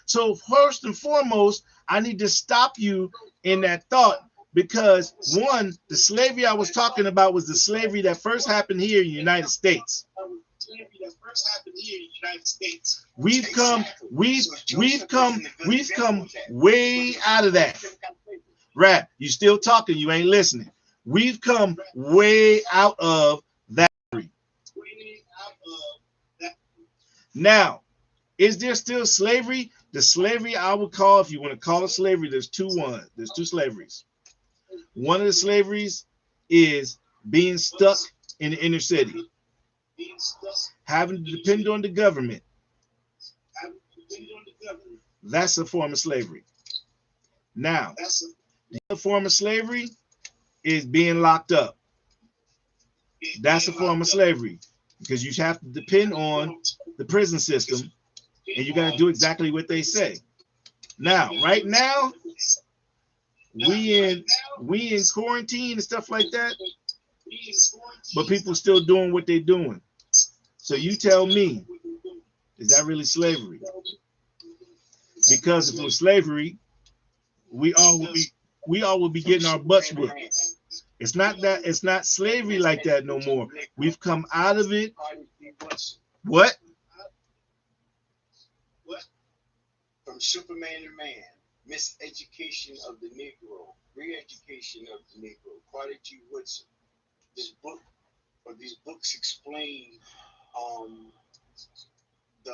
Speaker 1: So first and foremost, I need to stop you in that thought, because one, the slavery I was talking about was the slavery that first happened here in the United States. We've come way out of that. Rap, you still talking, you ain't listening. We've come way out of that. Now, is there still slavery? The slavery I would call, if you want to call it slavery, there's two slaveries. One of the slaveries is being stuck in the inner city, having to depend on the government. That's a form of slavery. Now, the other form of slavery is being locked up. That's a form of slavery, because you have to depend on the prison system, and you got to do exactly what they say. Now, right now, we in quarantine and stuff like that, but people still doing what they're doing. So you tell me, is that really slavery? Because if it was slavery, we all would be getting our butts whipped. It's not slavery like that no more. We've come out of it. What?
Speaker 2: From Superman to Man, Miseducation of the Negro, Re-Education of the Negro, Carter G. Woodson. These books explain the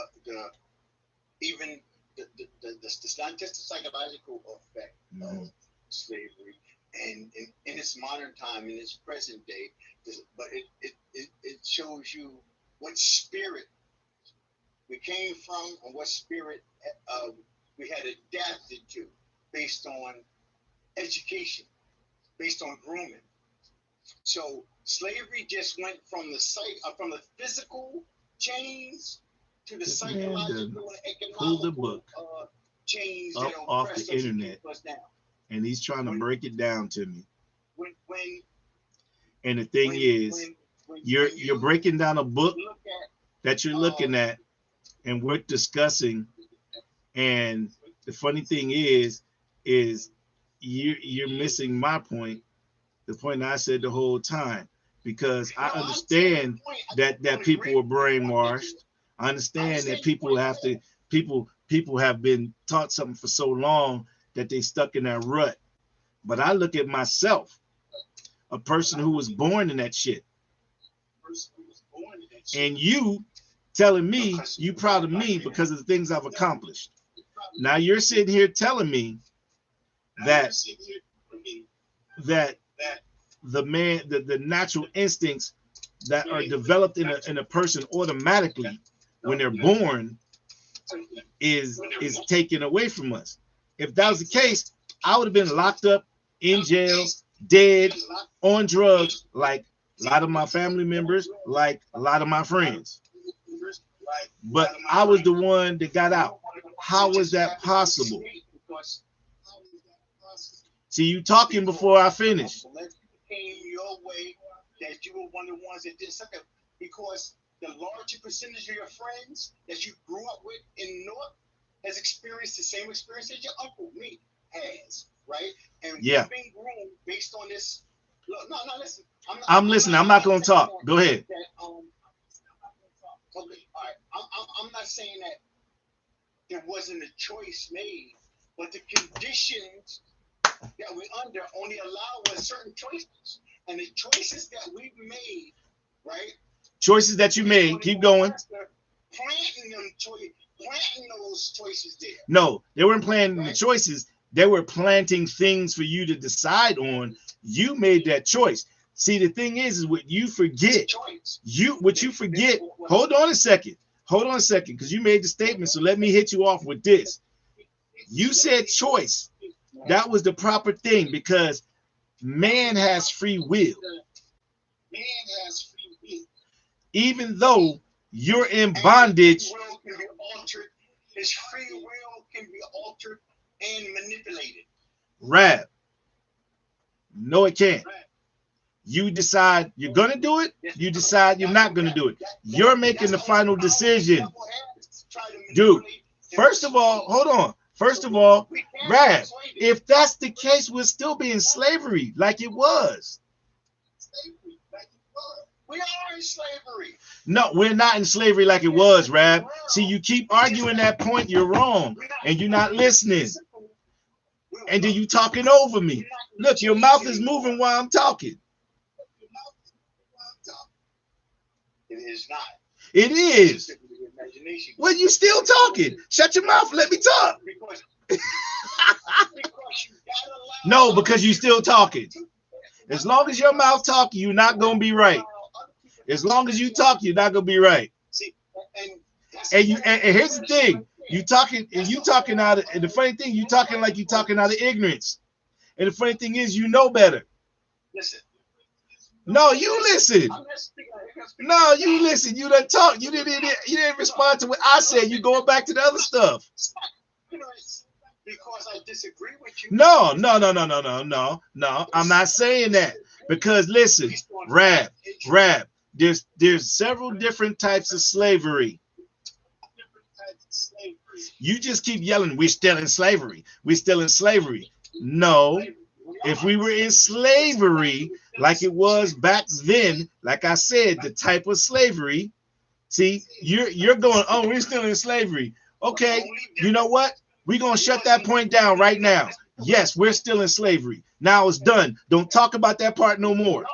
Speaker 2: not just the psychological effect of slavery, and in its modern time, in its present day, but it shows you what spirit we came from and what spirit we had adapted to, based on education, based on grooming. So slavery just went from the physical chains to the psychological and economical chains
Speaker 1: up off the internet, and he's trying to break it down to me. And the thing is, you're breaking down a book that you're looking at, and we're discussing. And the funny thing is you're missing my point, the point I said the whole time, because I understand that people were brainwashed. I understand that people have been taught something for so long that they stuck in that rut. But I look at myself, a person who was born in that shit, and you telling me you proud of me because of the things I've accomplished. Now you're sitting here telling me that the natural instincts that are developed in a person automatically when they're born is taken away from us. If that was the case, I would have been locked up, in jail, dead, on drugs, like a lot of my family members, like a lot of my friends. But I was the one that got out. How was that possible? See, you talking before I finish.
Speaker 2: Came your way, that you were one of the ones that did something, because the larger percentage of your friends that you grew up with in North has experienced the same experience that your uncle, me, has, right? And
Speaker 1: yeah,
Speaker 2: we've been groomed based on this Look, no, listen.
Speaker 1: I'm listening. I'm not going to talk. Go ahead.
Speaker 2: Okay, all right. I'm not saying that there wasn't a choice made, but the conditions that we under only allow us certain choices, and the choices that we've made, right?
Speaker 1: Choices that you made. Keep going.
Speaker 2: Planting those choices there.
Speaker 1: No, they weren't planting the choices. They were planting things for you to decide on. You made that choice. See, the thing is what you forget. What you forget. Hold on a second. Hold on a second, because you made the statement. So let me hit you off with this. You said choice. That was the proper thing, because man has free will.
Speaker 2: Man has free will.
Speaker 1: Even though you're in bondage.
Speaker 2: His free will can be altered and manipulated.
Speaker 1: Rab. No, it can't. You decide you're going to do it. You decide you're not going to do it. You're making the final decision. Dude, first of all, hold on. First of all, Rab, if that's the case, we'll still be in slavery like it was.
Speaker 2: We are in slavery.
Speaker 1: No, we're not in slavery like it was, Rab. See, you keep arguing that point. You're wrong, and you're not listening. And then you talking over me. Look, your mouth is moving while I'm talking.
Speaker 2: It is not.
Speaker 1: It is. Well, you still talking. Shut your mouth. Let me talk. No, because you still talking. As long as your mouth talking, you're not going to be right. As long as you talk, you're not going to be right. And here's the thing. You talking out of, and the funny thing, you talking like you talking out of ignorance. And the funny thing is, you know better.
Speaker 2: Listen.
Speaker 1: No, you listen. No, you listen. You done talk. You didn't respond to what I said. You going back to the other stuff.
Speaker 2: Because I disagree with you.
Speaker 1: No. I'm not saying that. Because listen, Rab, there's several different types of slavery. You just keep yelling, we're still in slavery. We're still in slavery. No, if we were in slavery like it was back then, like I said, the type of slavery, see, you're going, oh, we're still in slavery. Okay, you know what? We're going to shut that point down right now. Yes, we're still in slavery. Now it's done. Don't talk about that part no more.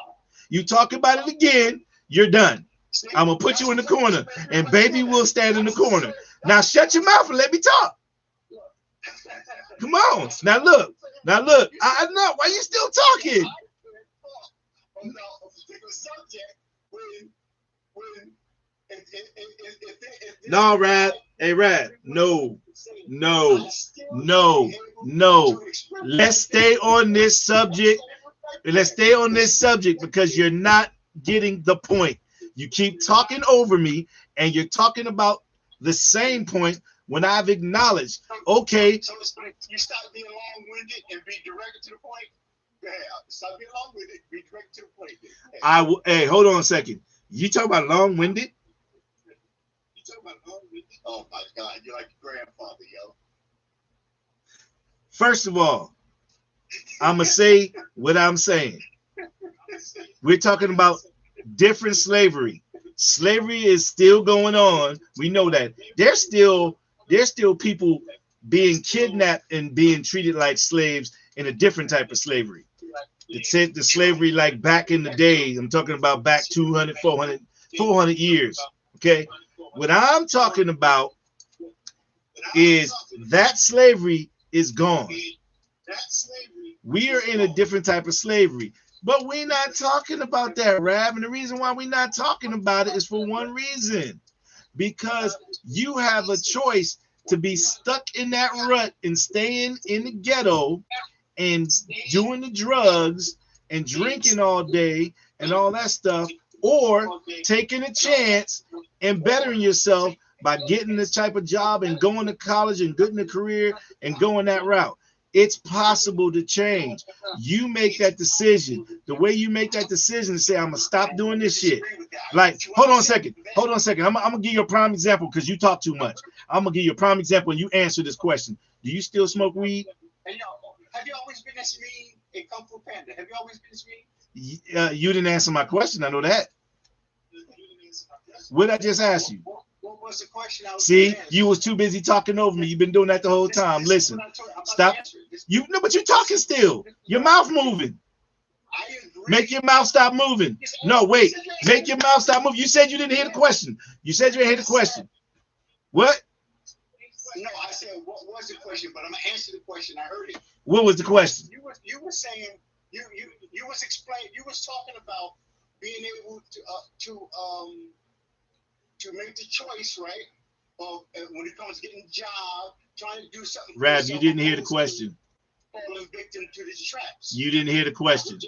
Speaker 1: You talk about it again, you're done. I'm going to put you in the corner, and baby will stand in the corner. Now shut your mouth and let me talk. Come on. Now look. I know. Why you still talking? No, Rad. Hey, Rad. No. Let's stay on this subject. Let's stay on this subject because you're not getting the point. You keep talking over me, and you're talking about the same point when I've acknowledged, okay.
Speaker 2: So you stop being long-winded and be direct to the point. Yeah, stop being long-winded, be direct to the point.
Speaker 1: Hey, hold on a second. You talk about long-winded?
Speaker 2: You talk about long-winded? Oh my God, you're like your grandfather, yo.
Speaker 1: First of all, I'm gonna say what I'm saying. We're talking about different slavery. Slavery is still going on. We know that. There's still people being kidnapped and being treated like slaves in a different type of slavery. The slavery like back in the day. I'm talking about back 200, 400 years. Okay. What I'm talking about is that slavery is gone. We are in a different type of slavery. But we're not talking about that, Rab. And the reason why we're not talking about it is for one reason. Because you have a choice to be stuck in that rut and staying in the ghetto and doing the drugs and drinking all day and all that stuff, or taking a chance and bettering yourself by getting this type of job and going to college and getting a career and going that route. It's possible to change. You make that decision. The way you make that decision is say, I'm going to stop doing this shit. Like, hold on a second. I'm going to give you a prime example because you talk too much. I'm going to give you a prime example and you answer this question. Do you still smoke weed?
Speaker 2: Hey, yo, have you always been this mean in Kung Fu Panda? Have you always been this mean?
Speaker 1: You didn't answer my question. I know that. What I just asked you?
Speaker 2: What was the question? I was
Speaker 1: See, you was too busy talking over me. You've been doing that the whole time. Listen, stop. You no, but you're talking still. Your mouth moving. Make your mouth stop moving. No, wait. Make your mouth stop moving. You said you didn't hear the question. You said you didn't hear the question. What?
Speaker 2: No, I said what was the question, but I'm gonna answer the question. I heard it.
Speaker 1: What was the question?
Speaker 2: You were saying you was explaining. You was talking about being able to make the choice, right? Of when it comes to getting a job, trying to do something.
Speaker 1: Rab, you didn't hear the question.
Speaker 2: Falling victim to these traps.
Speaker 1: You didn't hear the question.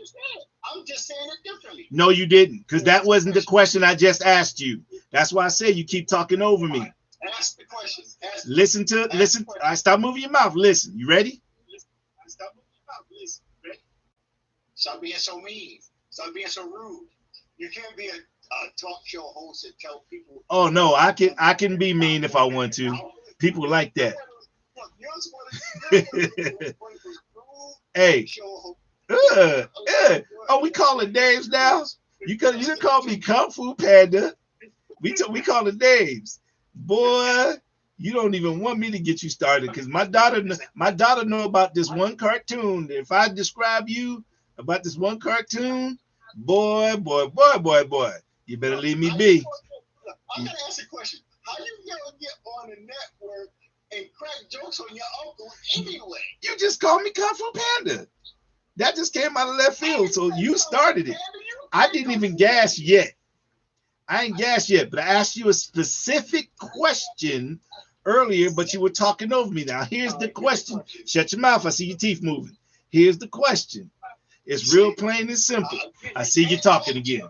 Speaker 2: I'm just saying it differently.
Speaker 1: No, you didn't, because that wasn't the question I just asked you. That's why I said you keep talking over me.
Speaker 2: Ask the question.
Speaker 1: Listen. I stop moving your mouth. Listen. You ready?
Speaker 2: Stop moving your mouth. Listen. Ready? Stop being so mean. Stop being so rude. You can't be a talk show host and tell people.
Speaker 1: Oh no, I can be mean if I want to. People like that. Hey. Oh, we calling names now. You didn't call me Kung Fu Panda. We calling names. Boy, you don't even want me to get you started, because my daughter know about this one cartoon. If I describe you about this one cartoon, boy, you better leave me be.
Speaker 2: I'm gonna ask a question. How you gonna get on the network and crack jokes on your uncle anyway?
Speaker 1: You just called me Kung Fu Panda. That just came out of left field, so you started it. I didn't even gas yet. I ain't gassed yet, but I asked you a specific question earlier, but you were talking over me. Now, here's the question. Shut your mouth. I see your teeth moving. Here's the question. It's real plain and simple. I see you talking again.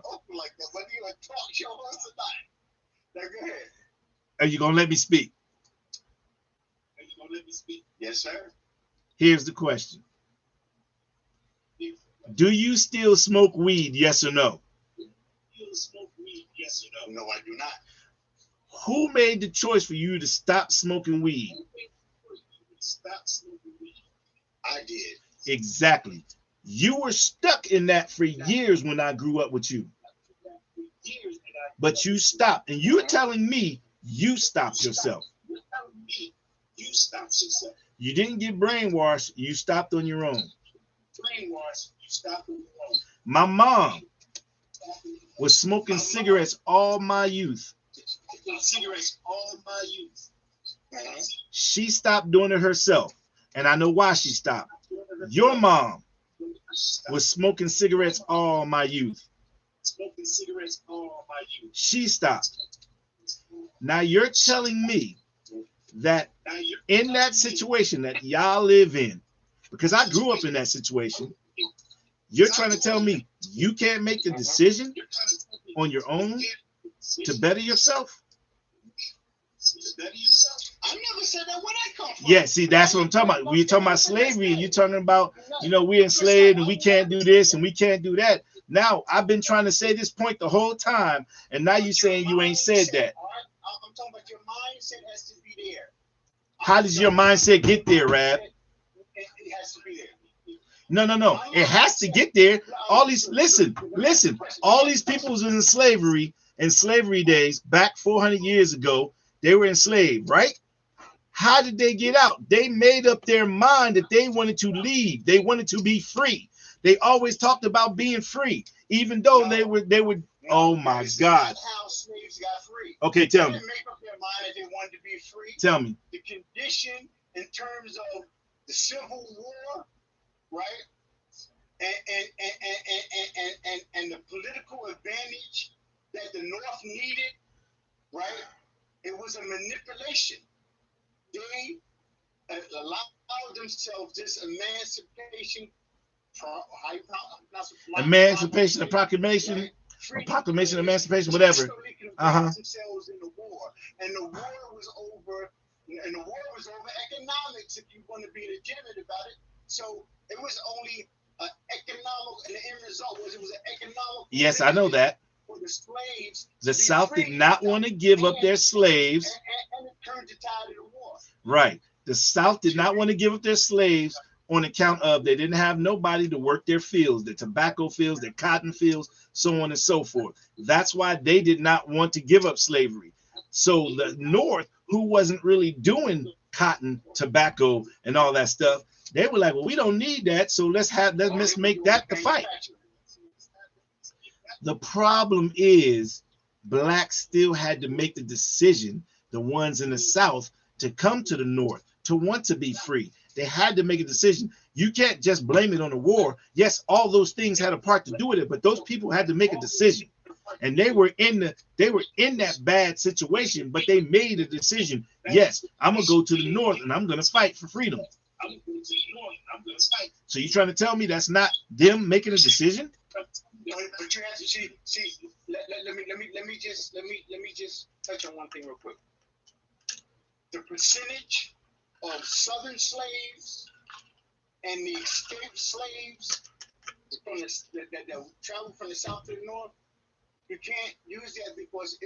Speaker 1: Are you going to let me speak?
Speaker 2: Yes, sir.
Speaker 1: Here's the question. Do you still smoke weed, yes or no?
Speaker 2: Yes or no? No, I do not.
Speaker 1: Who made the choice for you to stop smoking weed?
Speaker 2: I did.
Speaker 1: Exactly. You were stuck in that for years when I grew up with you. But you stopped. And you're telling me you stopped yourself. You didn't get brainwashed. You stopped on your own. My mom was smoking cigarettes all my youth. She stopped doing it herself, and I know why she stopped. Your mom was smoking cigarettes all my youth. She stopped. Now you're telling me that in that situation that y'all live in, because I grew up in that situation, you're trying to tell me you can't make a decision on your own to better yourself?
Speaker 2: I never said that. Where I come from?
Speaker 1: Yeah, see, that's what I'm talking about. We're talking about slavery, and you're talking about, we're enslaved and we can't do this and we can't do that. Now, I've been trying to say this point the whole time, and now you're saying you ain't said that.
Speaker 2: I'm talking about your mindset has to be there.
Speaker 1: How does your mindset get there, Rab?
Speaker 2: It has to be there.
Speaker 1: No. It has to get there. All these, listen. All these people was in slavery days, back 400 years ago. They were enslaved, right? How did they get out? They made up their mind that they wanted to leave. They wanted to be free. They always talked about being free, even though they were. Oh my God!
Speaker 2: How slaves got free?
Speaker 1: Okay, tell me.
Speaker 2: They didn't make up their mind that they wanted to be free.
Speaker 1: Tell me.
Speaker 2: The condition in terms of the Civil War, right? And the political advantage that the North needed, right? It was a manipulation. They allowed themselves this emancipation.
Speaker 1: Emancipation, a proclamation, right? A proclamation, emancipation, whatever.
Speaker 2: Themselves in the war, and the war was over. And the war was over economics, if you want to be legitimate about it. So it was only economic, and the end result was it was an economic.
Speaker 1: Yes, I know that.
Speaker 2: For the slaves.
Speaker 1: The South did not want to give up their slaves.
Speaker 2: And it turned the tide of the war.
Speaker 1: Right. The South did not want to give up their slaves on account of they didn't have nobody to work their fields, their tobacco fields, their cotton fields, so on and so forth. That's why they did not want to give up slavery. So the North, who wasn't really doing cotton, tobacco, and all that stuff, they were like, well, we don't need that, so let's make that the fight. The problem is blacks still had to make the decision, the ones in the South, to come to the North, to want to be free. They had to make a decision. You can't just blame it on the war. Yes, all those things had a part to do with it, but those people had to make a decision. And they were in that bad situation, but they made a decision. Yes, I'm gonna go to the North and I'm gonna fight for freedom. So you trying to tell me that's not them making a decision?
Speaker 2: But you have to see. Let me just touch on one thing real quick. The percentage of Southern slaves and the escaped slaves from that traveled from the South to the North, you can't use that because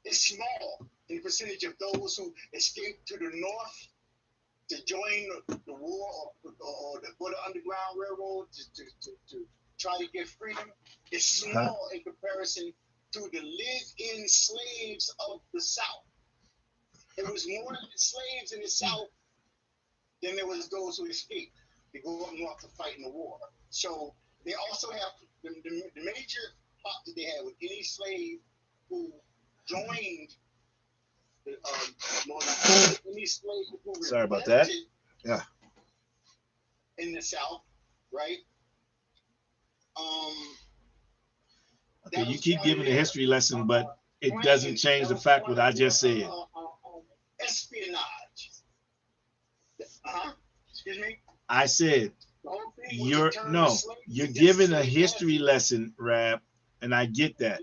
Speaker 2: it's small in percentage of those who escaped to the North to join the war or to go to Underground Railroad to try to get freedom. It's small in comparison to the live-in slaves of the South. There was more slaves in the South than there was those who escaped. They go up north to fight in the war. So they also have the major plot that they had with any slave who joined any slave who
Speaker 1: Sorry about that. Yeah.
Speaker 2: In the South, right?
Speaker 1: Okay, you keep giving a history lesson, but it doesn't change the fact what I just said.
Speaker 2: Espionage. Excuse me?
Speaker 1: I said you're giving a history lesson, Rab, and I get that,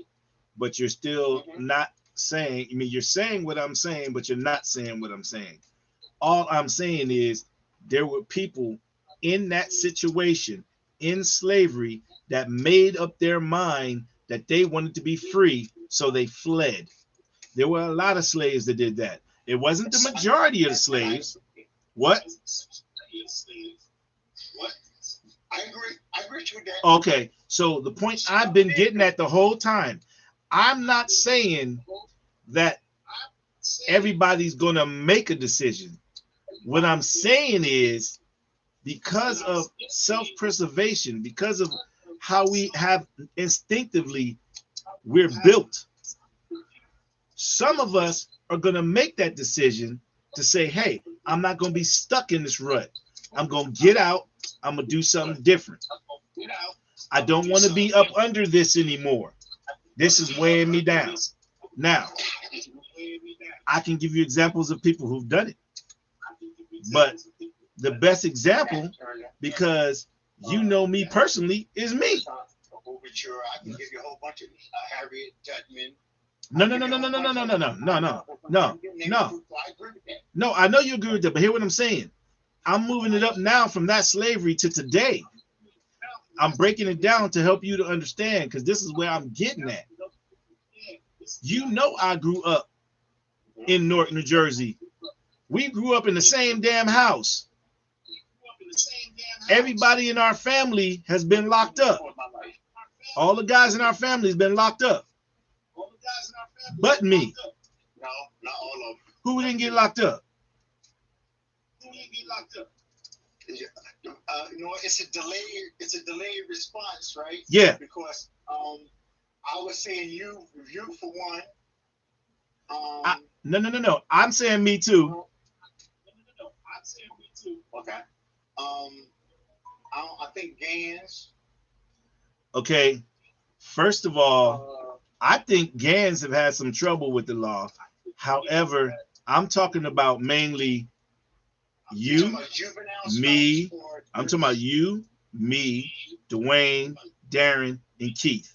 Speaker 1: but you're still not saying. I mean, you're saying what I'm saying, but you're not saying what I'm saying. All I'm saying is there were people in that situation in slavery that made up their mind that they wanted to be free, so they fled. There were a lot of slaves that did that. It wasn't the majority of the slaves. What?
Speaker 2: I agree with that.
Speaker 1: Okay, so the point I've been getting at the whole time, I'm not saying that everybody's going to make a decision. What I'm saying is because of self-preservation, because of how we have instinctively, we're built. Some of us are going to make that decision to say, hey, I'm not going to be stuck in this rut. I'm going to get out. I'm going to do something different. I don't want to be up under this anymore. This is weighing me down. Now, I can give you examples of people who've done it. But the best example, because you know me personally, is me.
Speaker 2: I can give you a whole bunch of Harriet Tubman.
Speaker 1: No. No, I know you agree with that, but hear what I'm saying. I'm moving it up now from that slavery to today. I'm breaking it down to help you to understand, because this is where I'm getting at. You know, I grew up in Newark, New Jersey. We grew up in the same damn house. Everybody in our family has been locked up. All the guys in our family has been locked up. But me.
Speaker 2: No, not all of them.
Speaker 1: Who didn't get locked up?
Speaker 2: It's a delayed response, right?
Speaker 1: Yeah.
Speaker 2: Because I was saying you for one.
Speaker 1: No. I'm saying me too.
Speaker 2: Okay. I think Gans.
Speaker 1: Okay. First of all, I think Gans have had some trouble with the law. However, I'm talking about mainly you, me. I'm talking about you, me, Dwayne, Darren, and Keith.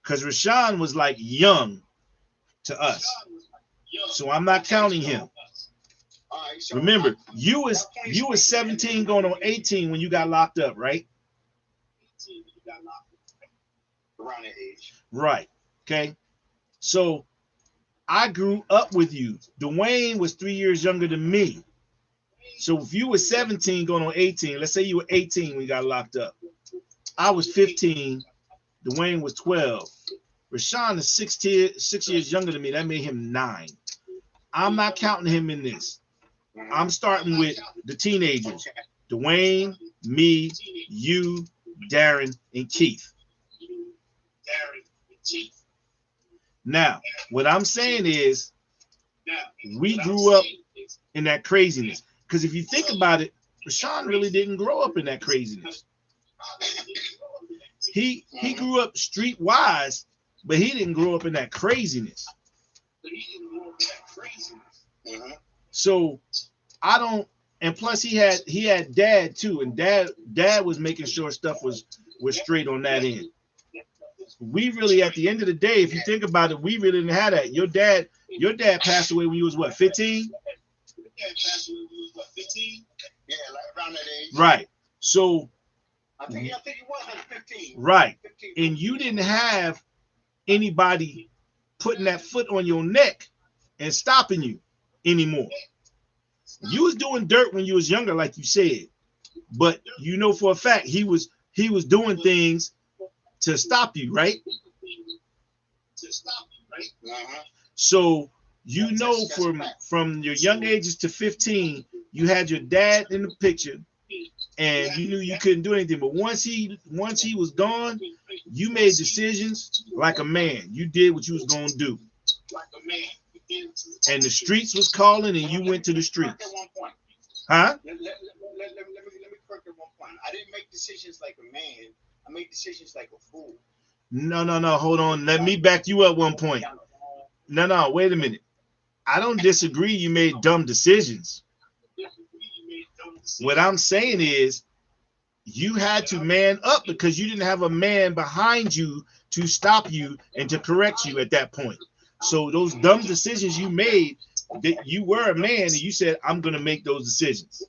Speaker 1: Because Rashawn was like young to us. So I'm not counting him. Remember, you was 17 going on 18 when you got locked up, right?
Speaker 2: Around that age.
Speaker 1: Right. Okay. So I grew up with you. Dwayne was 3 years younger than me. So if you were 17 going on 18, let's say you were 18 when you got locked up. I was 15. Dwayne was 12. Rashawn is 6 years younger than me. That made him 9. I'm not counting him in this. I'm starting with the teenagers. Dwayne, me, you, Darren, and Keith. Now, what I'm saying is we grew up in that craziness. Because if you think about it, Rashawn really didn't grow up in that craziness. He grew up streetwise, but he didn't grow up in that craziness. So I don't, and plus he had dad too, and dad was making sure stuff was straight on that end. We really, at the end of the day, if you think about it, we really didn't have that. Your dad passed away when you was what, 15?
Speaker 2: Yeah, like around that age.
Speaker 1: Right. So
Speaker 2: I think he was like 15.
Speaker 1: Right.
Speaker 2: 15.
Speaker 1: And you didn't have anybody putting that foot on your neck and stopping you anymore. You was doing dirt when you was younger, like you said, but you know for a fact he was doing things to stop you, right? So you know from your young ages to 15, you had your dad in the picture, and you knew you couldn't do anything. But once he was gone, you made decisions like a man. You did what you was gonna do. And the streets was calling, and you went to the streets. Huh?
Speaker 2: Let me correct at one point. I didn't make decisions like a man. I made decisions like a fool.
Speaker 1: No. Hold on. Let me back you up one point. No. Wait a minute. I don't disagree. You made dumb decisions. What I'm saying is you had to man up because you didn't have a man behind you to stop you and to correct you at that point. So those dumb decisions you made, that you were a man and you said, I'm going to make those decisions.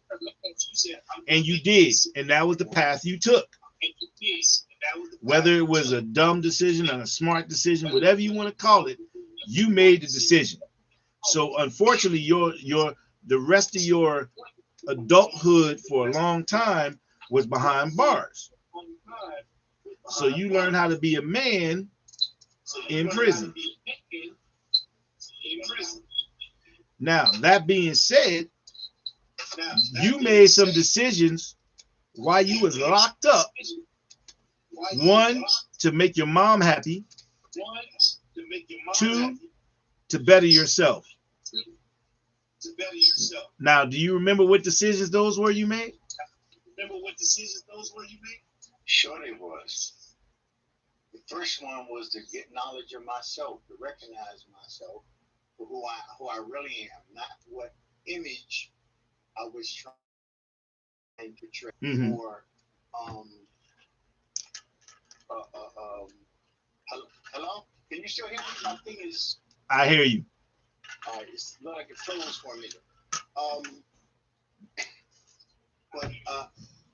Speaker 1: And you did. And that was the path you took. Whether it was a dumb decision or a smart decision, whatever you want to call it, you made the decision. So unfortunately, the rest of your adulthood for a long time was behind bars. So you learned how to be a man in prison. Now, that being said, you made some decisions while you was locked up. One, to make your mom happy. Two, to better yourself. Now, do you remember what decisions those were you made?
Speaker 2: Sure they was. The first one was to get knowledge of myself, to recognize myself for who I really am, not what image I was trying to portray.
Speaker 1: Mm-hmm.
Speaker 2: Or hello? Can you still hear me? My thing is.
Speaker 1: I hear you.
Speaker 2: It's not like it froze for a minute. But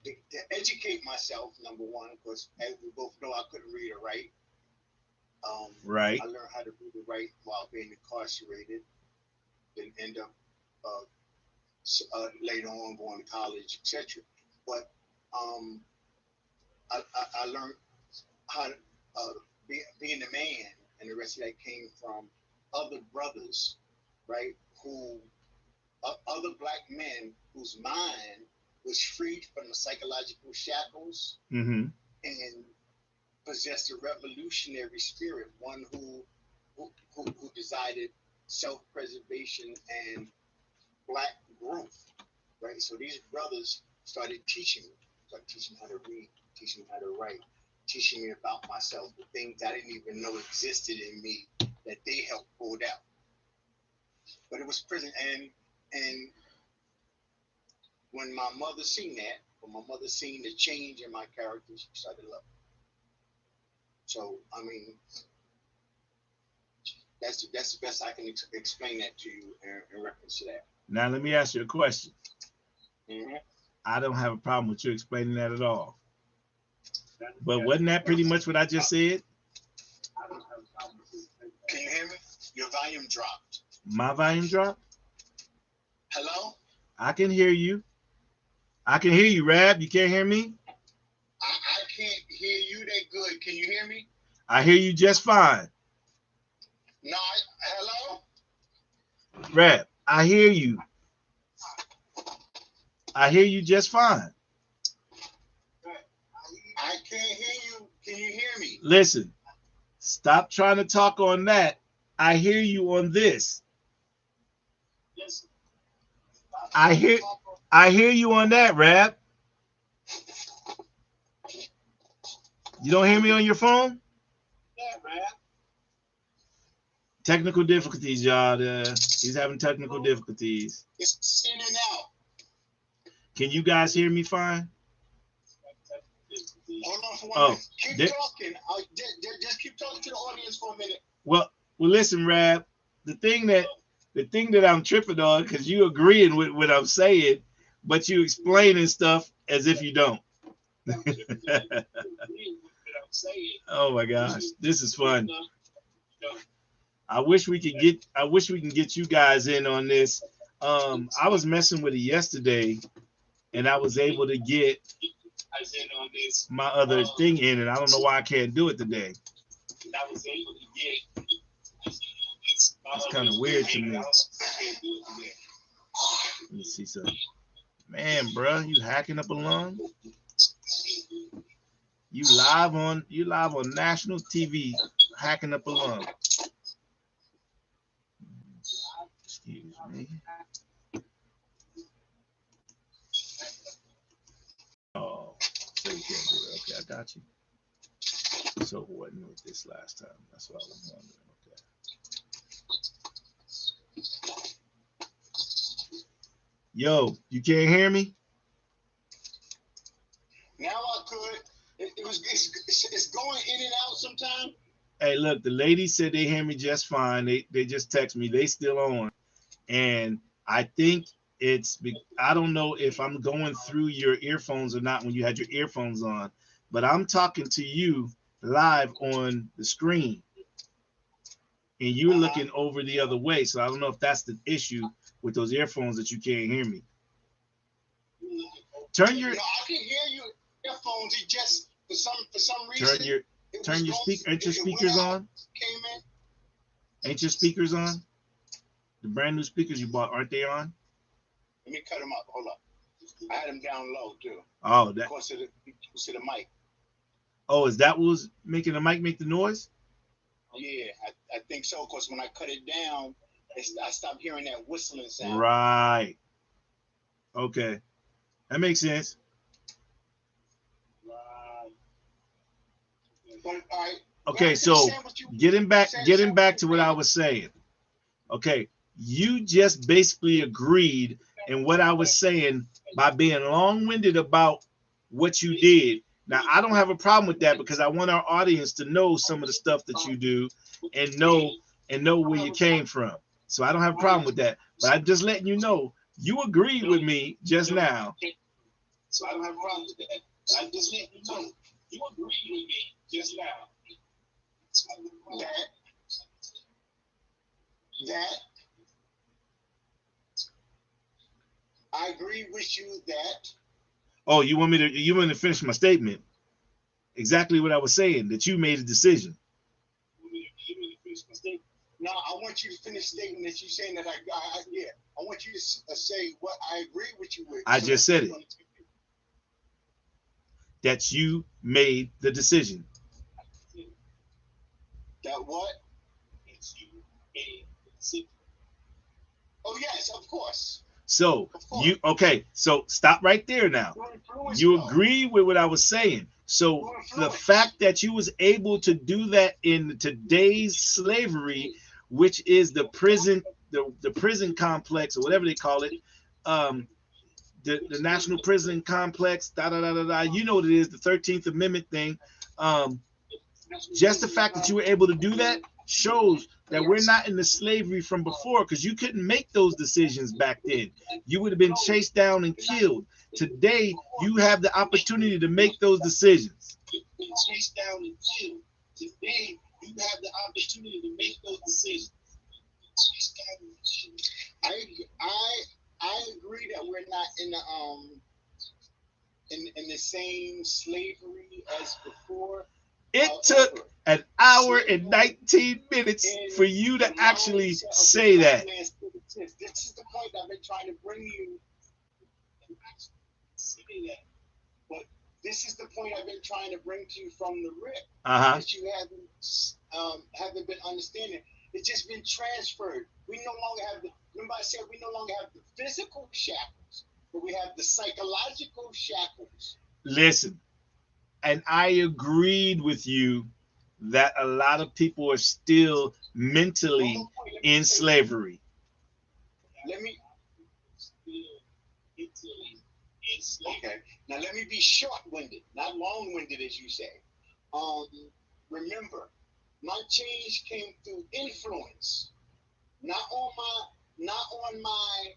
Speaker 2: to educate myself, number one, because as we both know, I couldn't read or write.
Speaker 1: Right.
Speaker 2: I learned how to read and write while being incarcerated. Then end up later on going to college, etc. But I learned how to being a man, and the rest of that came from other brothers, right? Who other black men whose mind was freed from the psychological shackles and possessed a revolutionary spirit, one who decided self-preservation and black growth, right? So these brothers started teaching me how to read, teaching me how to write, teaching me about myself, the things I didn't even know existed in me that they helped pull out. But it was prison, and when my mother seen that, when my mother seen the change in my character, she started loving me. So I mean, that's the best I can explain that to you in reference to that.
Speaker 1: Now let me ask you a question.
Speaker 2: Mm-hmm.
Speaker 1: I don't have a problem with you explaining that at all. But wasn't that pretty much what I just said?
Speaker 2: Can you hear me? Your volume dropped.
Speaker 1: My volume dropped?
Speaker 2: Hello?
Speaker 1: I can hear you. I can hear you, Rab. You can't hear me?
Speaker 2: I can't hear you that good. Can you hear me?
Speaker 1: I hear you just fine.
Speaker 2: No. Hello?
Speaker 1: Rab, I hear you. I hear you just fine.
Speaker 2: I can't hear you. Can you hear me?
Speaker 1: Listen, stop trying to talk on that. I hear you on this. I hear you on that, Rab. You don't hear me on your phone? Technical difficulties, y'all. He's having technical difficulties.
Speaker 2: It's in and out.
Speaker 1: Can you guys hear me fine?
Speaker 2: Hold on for 1 minute. Keep talking. Just keep talking to the audience for a minute.
Speaker 1: Well, listen, Rab. The thing that I'm tripping on, because you agreeing with what I'm saying, but you explaining stuff as if you don't. Oh my gosh, this is fun. I wish we can get you guys in on this. I was messing with it yesterday, and I was able to get my other thing in, and I don't know why I can't do it today. It's kind of weird to me. Let me see something. Man, bro, you hacking up a lung? You live on national TV hacking up a lung. Excuse me. Oh, so you can't do it. Okay, I got you. So it wasn't with this last time. That's what I was wondering. Okay. Yo, you can't hear me?
Speaker 2: Now I could. It's going in and out sometimes.
Speaker 1: Hey, look, the lady said they hear me just fine. They just text me. They still on. And I think I don't know if I'm going through your earphones or not when you had your earphones on, but I'm talking to you live on the screen. And you're looking over the other way. So I don't know if that's the issue with those earphones that you can't hear me.
Speaker 2: No, I can hear you. Earphones, it just for some reason.
Speaker 1: Turn your ain't your speakers on?
Speaker 2: Came in.
Speaker 1: Ain't your speakers on? The brand new speakers you bought, aren't they on?
Speaker 2: Let me cut them up. Hold up. I had them down low too.
Speaker 1: Oh,
Speaker 2: that. Of course, to the mic.
Speaker 1: Oh, is that what was making the mic make the noise?
Speaker 2: Yeah, I think so. Of course, when I cut it down, I stopped hearing that whistling sound.
Speaker 1: Right. Okay, that makes sense. Okay, so getting back to what I was saying. Okay, you just basically agreed in what I was saying by being long-winded about what you did. Now, I don't have a problem with that because I want our audience to know some of the stuff that you do and know where you came from. So I don't have a problem with that. But I'm just letting you know, you agreed with me just now. So I don't have a problem with that. I'm just letting you know, you agreed with me just now.
Speaker 2: That I agree with you that.
Speaker 1: Oh, you want me to finish my statement? Exactly what I was saying, that you made a decision.
Speaker 2: No, I want you to finish stating that you're saying that I want you to say what I agree with you with.
Speaker 1: I just said it. That you made the decision.
Speaker 2: That what? You made the decision. Oh yes, of course.
Speaker 1: So so stop right there now. You agree with what I was saying. So the fact that you was able to do that in today's slavery, which is the prison complex or whatever they call it, the national prison complex, you know what it is, the 13th Amendment thing. Just the fact that you were able to do that shows that we're not in the slavery from before, because you couldn't make those decisions back then. You would have been chased down and killed. Today, you have the opportunity to make those decisions.
Speaker 2: Chased down and killed. Today, you have the opportunity to make those decisions. I agree that we're not in the same slavery as before.
Speaker 1: It
Speaker 2: However,
Speaker 1: took an hour and
Speaker 2: slavery
Speaker 1: 19 minutes
Speaker 2: in
Speaker 1: for you
Speaker 2: the
Speaker 1: to actually
Speaker 2: mindset of the
Speaker 1: say
Speaker 2: black
Speaker 1: that.
Speaker 2: man still exists. This is the point I've been trying to bring you. But this is the point I've been trying to bring to you from the rip
Speaker 1: Uh-huh.
Speaker 2: that you haven't been understanding. It's just been transferred. We no longer have the. Remember, I said we no longer have the physical shackles, but we have the psychological shackles.
Speaker 1: Listen, and I agreed with you that a lot of people are still
Speaker 2: One
Speaker 1: mentally
Speaker 2: more point. Let me
Speaker 1: in
Speaker 2: just say this.
Speaker 1: slavery.
Speaker 2: Let me. Okay. Now let me be short-winded, not long-winded, as you say. Um, Remember, my change came through influence, not on my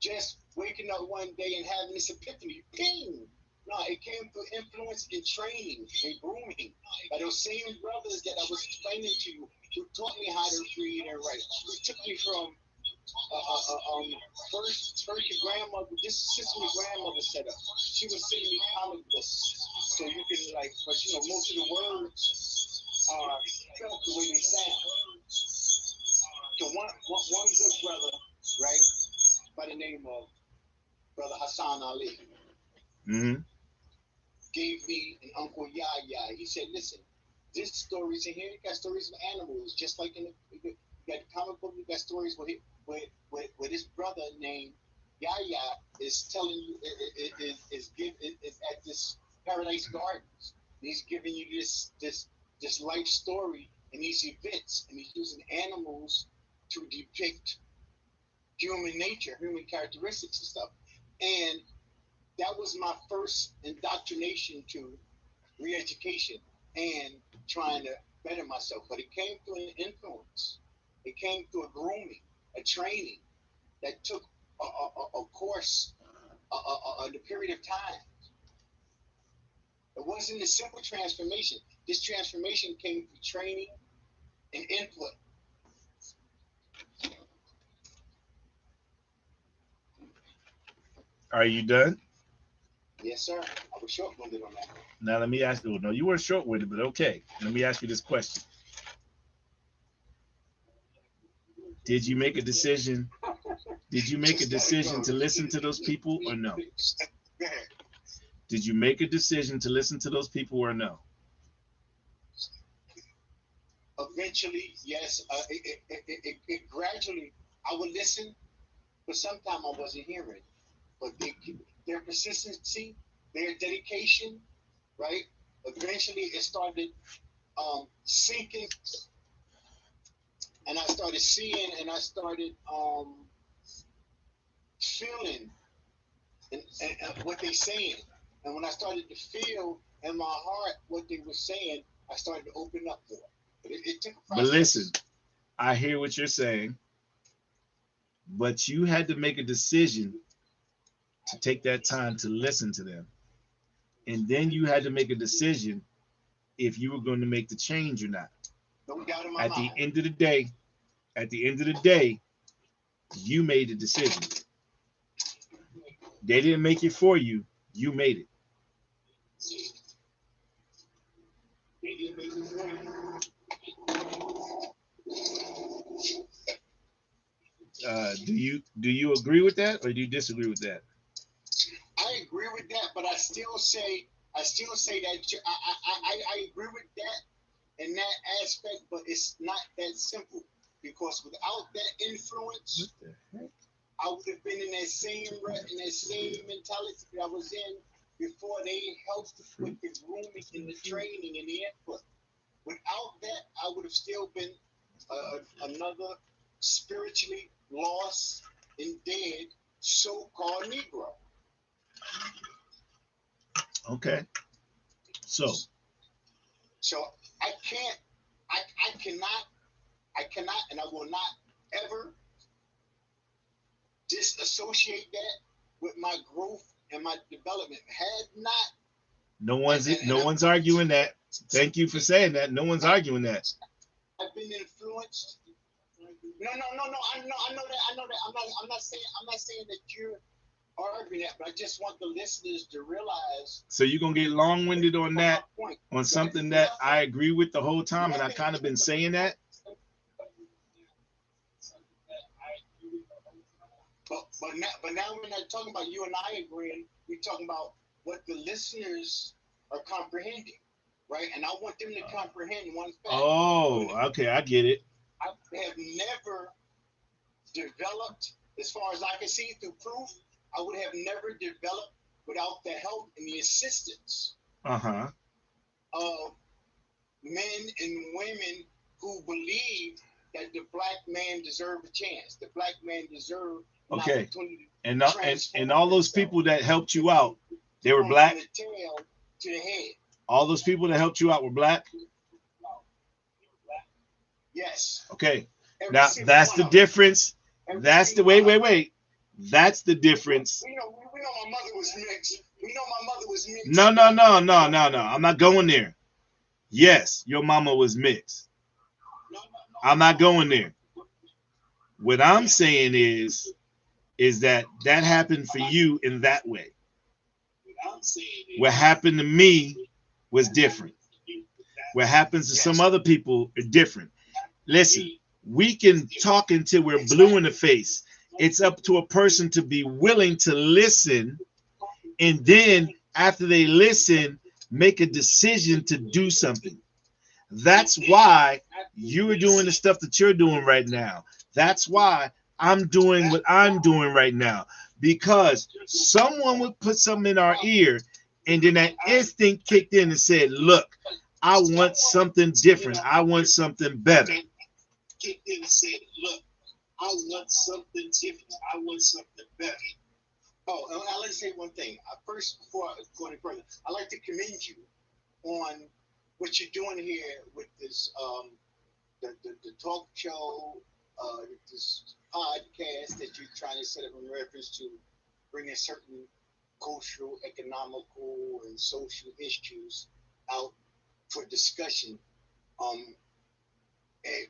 Speaker 2: just waking up one day and having this epiphany. Ping. No, it came through influence and training and grooming by those same brothers that I was explaining to you, who taught me how to read and write. It took me from first your grandmother. This system your grandmother set up. She was sending me comic books, so you can like, but most of the words are felt the way they sound. So one good brother, right, by the name of Brother Hassan Ali,
Speaker 1: Mm-hmm.
Speaker 2: gave me an Uncle Yaya. He said, listen, this stories in here, you got stories of animals, just like you got the comic book, you got stories where this brother named Yaya is telling you, is at this Paradise Gardens. And he's giving you this life story and these events, and he's using animals to depict human nature, human characteristics and stuff. And that was my first indoctrination to re-education and trying to better myself. But it came through an influence. It came through a grooming, a training that took a course, a period of time. It wasn't a simple transformation. This transformation came through training and input.
Speaker 1: Are you done?
Speaker 2: Yes, sir. I was short-winded on that.
Speaker 1: Now let me ask you. No, you weren't short with it, but okay. Let me ask you this question: Did you make a decision? Did you make a
Speaker 2: Just gotta
Speaker 1: decision
Speaker 2: go.
Speaker 1: to listen to those people or no?
Speaker 2: Go ahead.
Speaker 1: Did you make a decision to listen to those people or no?
Speaker 2: Eventually, yes. It gradually, I would listen, but sometimes I wasn't hearing. But their persistency, their dedication, right? Eventually, it started sinking, and I started seeing, and I started feeling and what they saying. And when I started to feel in my heart what they were saying, I started to open up more. But it took a
Speaker 1: But listen,
Speaker 2: process.
Speaker 1: I hear what you're saying, but you had to make a decision to take that time to listen to them. And then you had to make a decision if you were going to make the change or not.
Speaker 2: No doubt in my
Speaker 1: At the
Speaker 2: mind.
Speaker 1: end of the day, at the end of the day, you made the decision. They didn't make it for you. You made it. Do you agree with that or do you disagree with that?
Speaker 2: I agree with that, but I still say that I agree with that in that aspect, but it's not that simple because without that
Speaker 1: What
Speaker 2: influence,
Speaker 1: the heck?
Speaker 2: I would have been in that same mentality that I was in before they
Speaker 1: What's
Speaker 2: helped
Speaker 1: the fruit?
Speaker 2: with the grooming
Speaker 1: What's the
Speaker 2: and
Speaker 1: little
Speaker 2: the
Speaker 1: fruit?
Speaker 2: training and the input. Without that, I would have still been
Speaker 1: What's the bottom fruit?
Speaker 2: another spiritually lost and dead so-called Negro.
Speaker 1: Okay. So
Speaker 2: So I can't, I cannot, and I will not ever disassociate that with my growth and my development. Had not,
Speaker 1: no
Speaker 2: and
Speaker 1: one's arguing that. Thank you for saying that. No one's arguing that.
Speaker 2: I've been influenced. No. I know that. I'm not saying that you're arguing that, but I just want the listeners to realize.
Speaker 1: So you're gonna get long-winded on that, on something that I agree with the whole time, and I kind of been saying that.
Speaker 2: But now we're not talking about you and I agreeing. We're talking about what the listeners are comprehending, right? And I want them to comprehend one fact.
Speaker 1: Oh, okay, I get it.
Speaker 2: I have never developed, as far as I can see through proof, I would have never developed without the help and the assistance of men and women who believe that the black man deserved a chance. The black man deserved an opportunity.
Speaker 1: And all those people that helped you out, they were black?
Speaker 2: From the tail to the head.
Speaker 1: All those people that helped you out were black?
Speaker 2: Yes.
Speaker 1: Okay. Now that's the difference. That's the wait. That's the difference.
Speaker 2: We know my mother was mixed. We know my mother was mixed.
Speaker 1: No. I'm not going there. Yes, your mama was mixed. I'm not going there. What I'm saying is that happened for you in that way. What happened to me was different. What happens to some other people is different. Listen, we can talk until we're blue in the face. It's up to a person to be willing to listen, and then after they listen, make a decision to do something. That's why you're doing the stuff that you're doing right now. That's why I'm doing what I'm doing right now, because someone would put something in our ear, and then that instinct kicked in and said, look, I want something different. I want something better.
Speaker 2: Kicked in and said, look, I want something different. I want something better. Oh, and I'd like to say one thing. First, before I go any further, I'd like to commend you on what you're doing here with this the talk show, this podcast that you're trying to set up in reference to bringing certain cultural, economical, and social issues out for discussion. And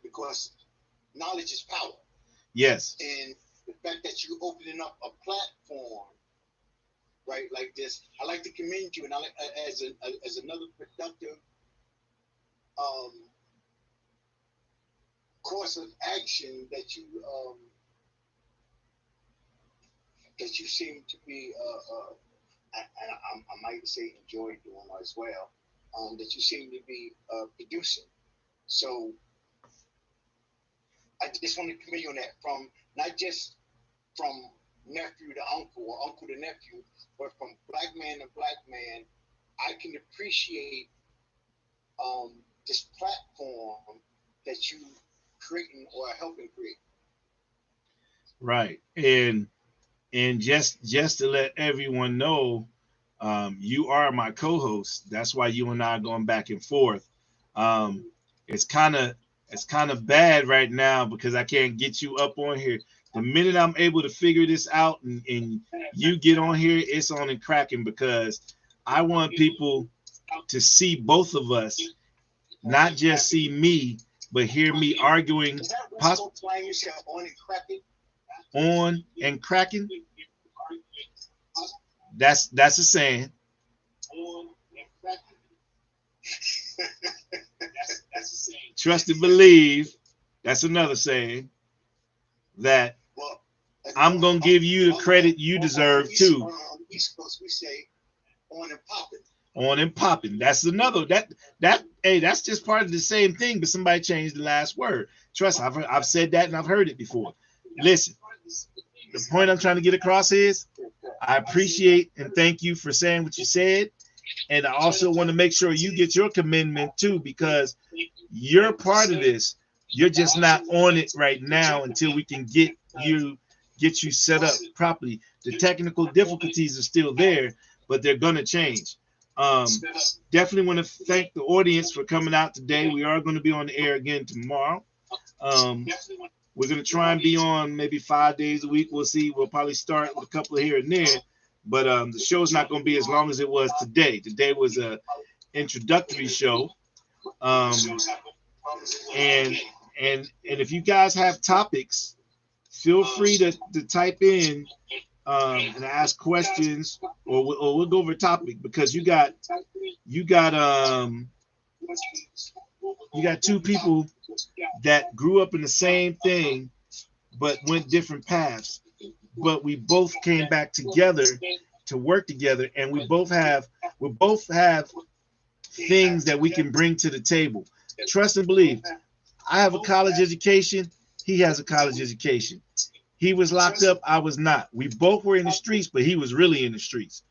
Speaker 2: because knowledge is power.
Speaker 1: Yes.
Speaker 2: And the fact that you're opening up a platform, right, like this, I like to commend you, and I like as another productive course of action that you seem to be I might say enjoy doing as well. That you seem to be producing. So I just want to commend you on that, from not just from nephew to uncle or uncle to nephew, but from black man to black man. I can appreciate this platform that you creating or helping create.
Speaker 1: Right. And just to let everyone know, you are my co-host. That's why you and I are going back and forth. It's kind of bad right now because I can't get you up on here. The minute I'm able to figure this out and you get on here, it's on and cracking, because I want people to see both of us, not just see me, but hear me arguing. On and cracking. That's a saying. Trust and believe. That's another saying. That I'm gonna give you the credit you deserve too.
Speaker 2: On the East Coast, we say on and popping.
Speaker 1: On and popping. That's another. Hey, that's just part of the same thing, but somebody changed the last word. Trust, I've said that and I've heard it before. Listen, the point I'm trying to get across is I appreciate and thank you for saying what you said, and I also want to make sure you get your commendment too, because you're part of this. You're just not on it right now until we can get you set up properly. The technical difficulties are still there, but they're gonna change. Definitely want to thank the audience for coming out today. We are going to be on the air again tomorrow. We're going to try and be on maybe 5 days a week. We'll see. We'll probably start with a couple of here and there, but the show's not going to be as long as it was today. Today was a introductory show. And if you guys have topics, feel free to type in and ask questions, or we'll go over a topic because you got you got two people that grew up in the same thing but went different paths. But we both came back together to work together, and we both have things that we can bring to the table. Trust and believe. I have a college education. He has a college education. He was locked up. I was not. We both were in the streets, but he was really in the streets.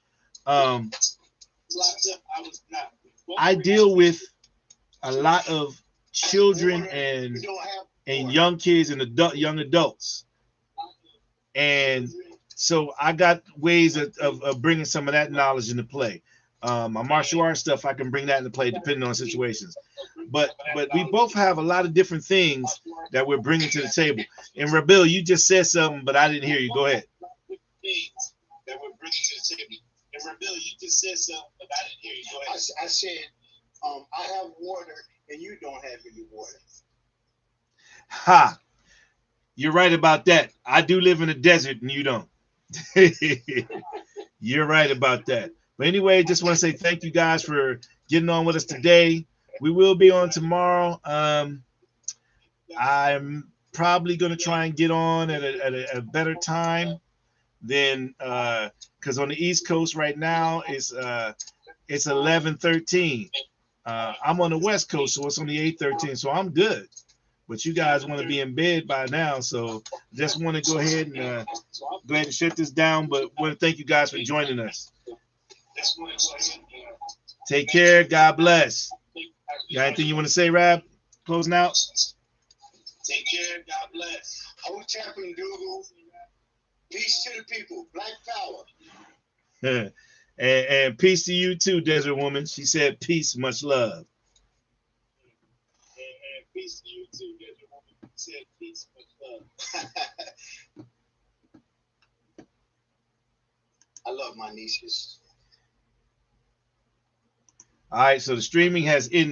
Speaker 1: Um, I deal with a lot of children and young kids and young adults, and so I got ways of bringing some of that knowledge into play. My martial arts stuff, I can bring that into play depending on situations. But we both have a lot of different things that we're bringing to the table. And Rabil, you just said something, but I didn't hear you. Go ahead.
Speaker 2: I said, I have water and you don't have any water.
Speaker 1: Ha! You're right about that. I do live in a desert and you don't. You're right about that. But anyway, just want to say thank you guys for getting on with us today. We will be on tomorrow. I'm probably going to try and get on at a better time than because on the East Coast right now it's 11:13. I'm on the West Coast, so it's only 8:13. So I'm good. But you guys want to be in bed by now, so just want to go ahead and shut this down. But want to thank you guys for joining us. Take care. God bless. Got anything you want to say, Rab? Closing out.
Speaker 2: Take care. God bless. Hotep and Dougal. Peace to the people. Black power.
Speaker 1: and peace to you too, Desert Woman. She said peace, much love. And peace to you too, Desert Woman. She said peace, much love.
Speaker 2: I love my nieces.
Speaker 1: All right, so the streaming has ended.